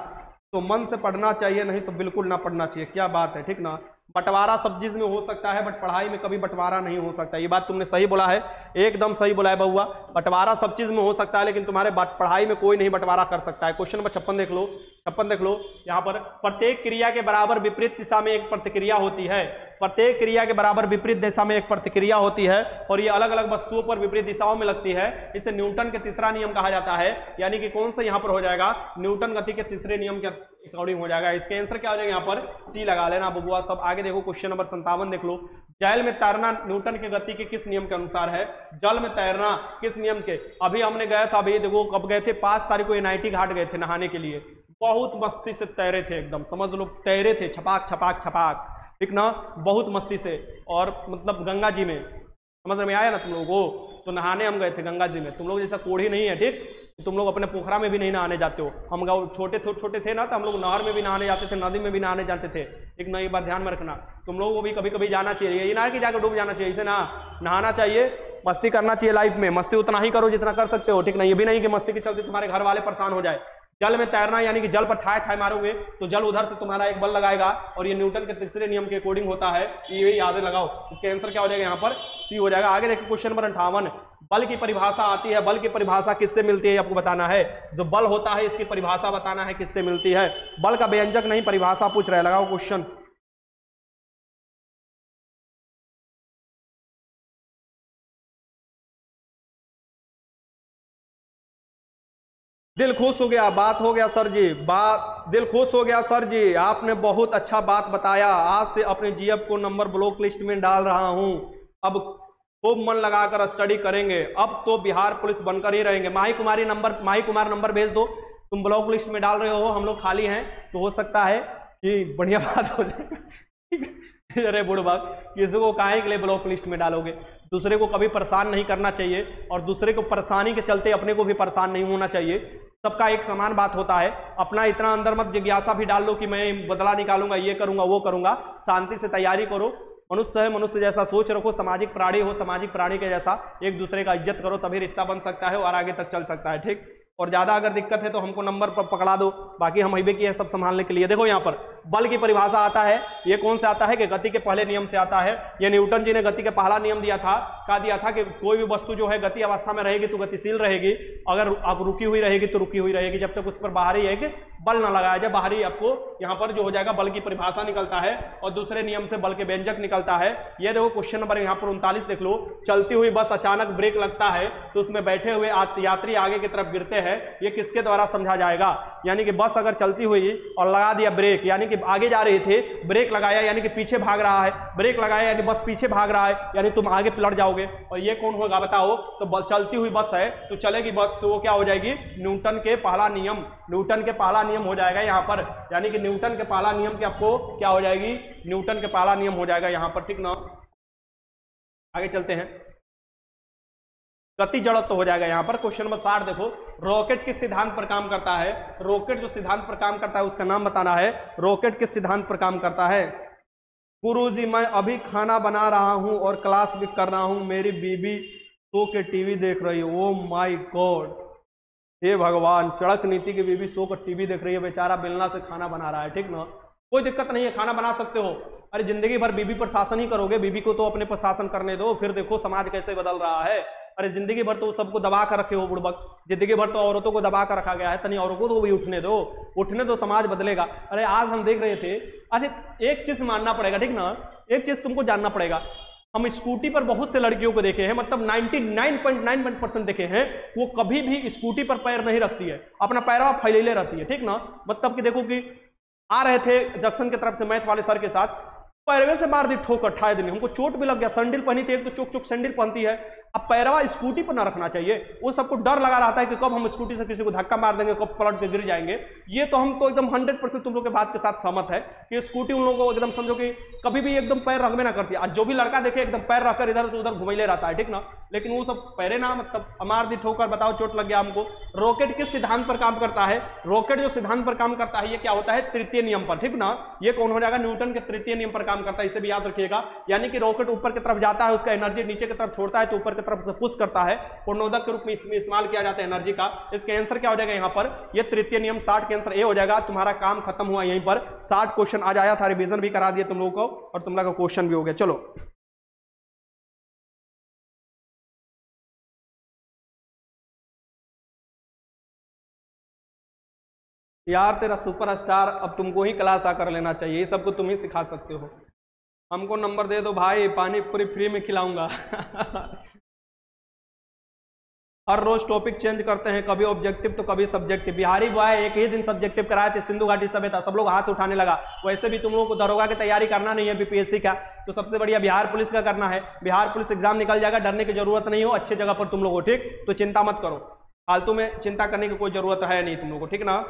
तो मन से पढ़ना चाहिए, नहीं तो बिल्कुल ना पढ़ना चाहिए। क्या बात है, ठीक ना। बंटवारा सब चीज में हो सकता है बट पढ़ाई में कभी बंटवारा नहीं हो सकता। ये बात तुमने सही बोला है, एकदम सही बोला है बउआ। बंटवारा सब चीज में हो सकता है लेकिन तुम्हारे पढ़ाई में कोई नहीं बंटवारा कर सकता है। क्वेश्चन नंबर 56 देख लो, 56 देख लो यहाँ पर, प्रत्येक क्रिया के बराबर विपरीत दिशा में एक प्रतिक्रिया होती है। प्रत्येक क्रिया के बराबर विपरीत दिशा में एक प्रतिक्रिया होती है और ये अलग अलग वस्तुओं पर विपरीत दिशाओं में लगती है। इसे न्यूटन के तीसरा नियम कहा जाता है, यानी कि कौन सा यहाँ पर हो जाएगा? न्यूटन गति के तीसरे नियम के अकॉर्डिंग हो जाएगा। इसके आंसर क्या हो जाएगा? यहाँ पर सी लगा लेना बबुआ सब। आगे देखो क्वेश्चन नंबर 57 देख लो, जल में तैरना न्यूटन के गति के किस नियम के अनुसार है? जल में तैरना किस नियम के? अभी हमने गया था, अभी देखो कब गए थे? 5 तारीख को NIT घाट गए थे नहाने के लिए, बहुत मस्ती से तैरे थे, एकदम समझ लो तैरे थे, छपाक छपाक छपाक, ठीक ना, बहुत मस्ती से। और मतलब गंगा जी में, समझ में आया ना तुम लोगों को? तो नहाने हम गए थे गंगा जी में। तुम लोग जैसा कोढ़ी नहीं है, ठीक, तुम लोग अपने पोखरा में भी नहीं नहाने जाते हो। हम छोटे थे ना, तो हम लोग नहर में भी नहाने जाते थे, नदी में भी नहाने जाते थे। एक नई बात ध्यान में रखना, तुम लोगों को भी कभी कभी जाना चाहिए, ये ना कि जाकर डूब जाना चाहिए, इसे ना नहाना चाहिए, मस्ती करना चाहिए लाइफ में। मस्ती उतना ही करो जितना कर सकते हो, ठीक ना। ये भी नहीं कि मस्ती के चलते तुम्हारे घर वाले परेशान हो जाए। जल में तैरना यानी कि जल पर ठाए ठाए मारोगे तो जल उधर से तुम्हारा एक बल लगाएगा, और ये न्यूटन के तीसरे नियम के अकॉर्डिंग होता है, ये याद लगाओ। इसका आंसर क्या हो जाएगा? यहाँ पर सी हो जाएगा। आगे देखो क्वेश्चन नंबर 58, बल की परिभाषा आती है, बल की परिभाषा किससे मिलती है आपको बताना है। जो बल होता है इसकी परिभाषा बताना है किससे मिलती है। बल का व्यंजक नहीं परिभाषा पूछ रहे, लगाओ क्वेश्चन। दिल खुश हो गया, बात हो गया सर जी, दिल खुश हो गया सर जी, आपने बहुत अच्छा बात बताया। आज से अपने जीएफ को नंबर ब्लॉक लिस्ट में डाल रहा हूं, अब खूब मन लगाकर स्टडी करेंगे, अब तो बिहार पुलिस बनकर ही रहेंगे। माही कुमार नंबर भेज दो, तुम ब्लॉक लिस्ट में डाल रहे हो, हम लोग खाली हैं, तो हो सकता है कि बढ़िया बात हो जाए। अरे बुढ़बाग, किसी को काहे के लिए ब्लॉक लिस्ट में डालोगे? दूसरे को कभी परेशान नहीं करना चाहिए और दूसरे को परेशानी के चलते अपने को भी परेशान नहीं होना चाहिए। सबका एक समान बात होता है। अपना इतना अंदर मत जिज्ञासा भी डाल लो कि मैं बदला निकालूंगा, ये करूंगा वो करूंगा। शांति से तैयारी करो, मनुष्य है, मनुष्य जैसा सोच रखो, सामाजिक प्राणी हो, सामाजिक प्राणी के जैसा एक दूसरे का इज्जत करो, तभी रिश्ता बन सकता है और आगे तक चल सकता है, ठीक। और ज्यादा अगर दिक्कत है तो हमको नंबर पर पकड़ा दो, बाकी हम अभी की है सब संभालने के लिए। देखो यहाँ पर बल की परिभाषा आता है, ये कौन से आता है कि गति के पहले नियम से आता है। ये न्यूटन जी ने गति के पहला नियम दिया था, क्या दिया था कि कोई भी वस्तु जो है गति अवस्था में रहेगी तो गतिशील रहेगी, अगर आप रुकी हुई रहेगी तो रुकी हुई रहेगी, जब तक उस पर बाहरी है कि बल ना लगाया जाए। बाहरी आपको यहाँ पर जो हो जाएगा बल की परिभाषा निकलता है और दूसरे नियम से बल के व्यंजक निकलता है। ये देखो क्वेश्चन नंबर यहाँ पर 39 देख लो, चलती हुई बस अचानक ब्रेक लगता है तो उसमें बैठे हुए यात्री आगे की तरफ गिरते है ये किसके द्वारा समझा जाएगा? यानी कि बस अगर चलती हुई और लगा दिया ब्रेक, यानी कि आगे जा रहे थे, ब्रेक लगाया यानी कि पीछे भाग रहा है, ब्रेक लगाया यानी बस पीछे भाग रहा है, यानी तुम आगे पलट जाओगे। और ये कौन होगा बताओ? तो चलती हुई बस है तो चलेगी बस, तो वो क्या हो जाएगी? न्यूटन के पहला नियम, न्यूटन के पहला नियम हो जाएगा यहाँ पर। यानी कि न्यूटन के पहला नियम की आपको क्या हो जाएगी? न्यूटन के पहला नियम हो जाएगा यहाँ पर, ठीक ना। आगे चलते हैं, गति जड़त्व हो जाएगा यहाँ पर। क्वेश्चन नंबर 60 देखो, रॉकेट किस सिद्धांत पर काम करता है? रॉकेट जो सिद्धांत पर काम करता है उसका नाम बताना है। रॉकेट किस सिद्धांत पर काम करता है? गुरुजी मैं अभी खाना बना रहा हूं और क्लास भी कर रहा हूं, मेरी बीबी सो के टीवी देख रही है। ओ माय गॉड, हे भगवान, चड़क नीति की बीबी सो कर टीवी देख रही है, बेचारा बेलना से खाना बना रहा है, ठीक ना। कोई दिक्कत नहीं है, खाना बना सकते हो। अरे जिंदगी भर बीबी पर शासन ही करोगे, बीबी को तो अपने पर शासन करने दो, फिर देखो समाज कैसे बदल रहा है। अरे जिंदगी भर तो सबको दबा कर रखे हो बुड़बक, जिंदगी भर तो औरतों को दबा कर रखा गया है, तनी औरतों को भी उठने दो, समाज बदलेगा। अरे आज हम देख रहे थे, अरे एक चीज मानना पड़ेगा, ठीक ना, एक चीज तुमको जानना पड़ेगा। हम स्कूटी पर बहुत से लड़कियों को देखे हैं, मतलब 99.9% देखे हैं, वो कभी भी स्कूटी पर पैर नहीं रखती है, अपना पैरवा फैले रहती है, ठीक ना। मतलब कि देखो कि आ रहे थे जंक्शन की तरफ से मैथ वाले सर के साथ, पैरवे से मार दी ठोकर, ठाए दिन हमको चोट भी लग गया। सैंडल पहनी थी, एक तो चुक चुक सैंडल पहनती है। अब पैरवा स्कूटी पर ना रखना चाहिए, वो सबको डर लगा रहता है कि कब हम स्कूटी से किसी को धक्का मार देंगे, कब पलट के गिर जाएंगे। ये तो हम तो एकदम 100% तुम लोग के बात के साथ सहमत है कि स्कूटी उन लोगों को एकदम समझो कि कभी भी एकदम पैर रखबे ना करती है। आज जो भी लड़का देखे एकदम पैर रखकर इधर से उधर घुमैले रहता है, ठीक ना, लेकिन वो सब पैरे ना, मतलब मार दी ठोकर, बताओ चोट लग गया हमको। रॉकेट किस सिद्धांत पर काम करता है? रॉकेट जो सिद्धांत पर काम करता है ये क्या होता है? तृतीय नियम पर, ठीक ना। ये कौन हो जाएगा? न्यूटन के तृतीय नियम पर काम करता है, इसे भी याद रखिएगा। यानी कि रॉकेट ऊपर की तरफ जाता है, उसका एनर्जी नीचे की तरफ छोड़ता है तो ऊपर की तरफ से पुश करता है, पूर्णोदक के रूप में इसमें इस्तेमाल किया जाता है एनर्जी का। इसका आंसर क्या हो जाएगा यहाँ पर? ये तृतीय नियम 60 के आंसर ए हो जाएगा। तुम्हारा काम खत्म हुआ यहीं पर। 60 क्वेश्चन आज आया था, रिवीजन भी करा दिया तुम लोगों को और तुम लोगों का क्वेश्चन भी हो गया। चलो यार, तेरा सुपरस्टार अब तुमको ही क्लास आकर लेना चाहिए, ये सबको तुम ही सिखा सकते हो। हमको नंबर दे दो भाई, पानी पूरी फ्री में खिलाऊंगा। हर रोज टॉपिक चेंज करते हैं, कभी ऑब्जेक्टिव तो कभी सब्जेक्टिव। बिहारी बॉय एक ही दिन सब्जेक्टिव कराए थे, सिंधु घाटी सभ्यता, सब लोग हाथ उठाने लगा। वैसे भी तुम लोगों को दरोगा की तैयारी करना नहीं है, बीपीएससी का, तो सबसे बढ़िया बिहार पुलिस का करना है। बिहार पुलिस एग्जाम निकल जाएगा, डरने की जरूरत नहीं हो, अच्छे जगह पर तुम लोग हो, ठीक। तो चिंता मत करो, फालतू में चिंता करने की कोई जरूरत है नहीं तुम लोग को, ठीक ना।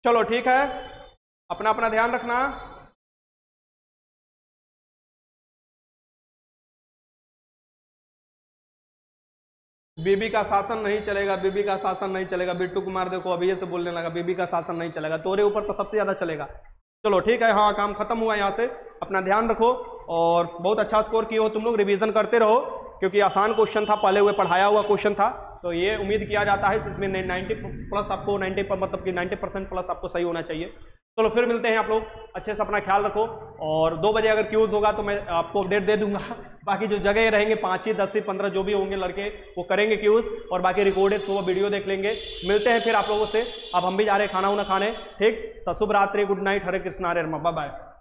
चलो ठीक है, अपना अपना ध्यान रखना। बीबी का शासन नहीं चलेगा, बीबी का शासन नहीं चलेगा। बिट्टू कुमार देखो अभी से बोलने लगा, बीबी का शासन नहीं चलेगा, तोरे ऊपर तो सबसे ज्यादा चलेगा। चलो ठीक है, हाँ काम खत्म हुआ यहाँ से। अपना ध्यान रखो और बहुत अच्छा स्कोर किए हो तुम लोग, रिवीजन करते रहो क्योंकि आसान क्वेश्चन था, पहले हुए पढ़ाया हुआ क्वेश्चन था, तो ये उम्मीद किया जाता है इसमें 90 प्लस आपको 90 पर, मतलब कि 90% प्लस आपको सही होना चाहिए। चलो फिर मिलते हैं, आप लोग अच्छे से अपना ख्याल रखो और 2 बजे अगर क्यूज होगा तो मैं आपको अपडेट दे दूंगा। बाकी जो जगह रहेंगे 5 ही 10 ही 15 जो भी होंगे लड़के वो करेंगे क्यूज, और बाकी रिकॉर्डेड सुबह वीडियो देख लेंगे। मिलते हैं फिर आप लोगों से, अब हम भी जा रहे हैं खाना वाना खाने, ठीक। तो शुभ रात्रि, गुड नाइट, हरे कृष्णा, हरे राम, बाय बाय।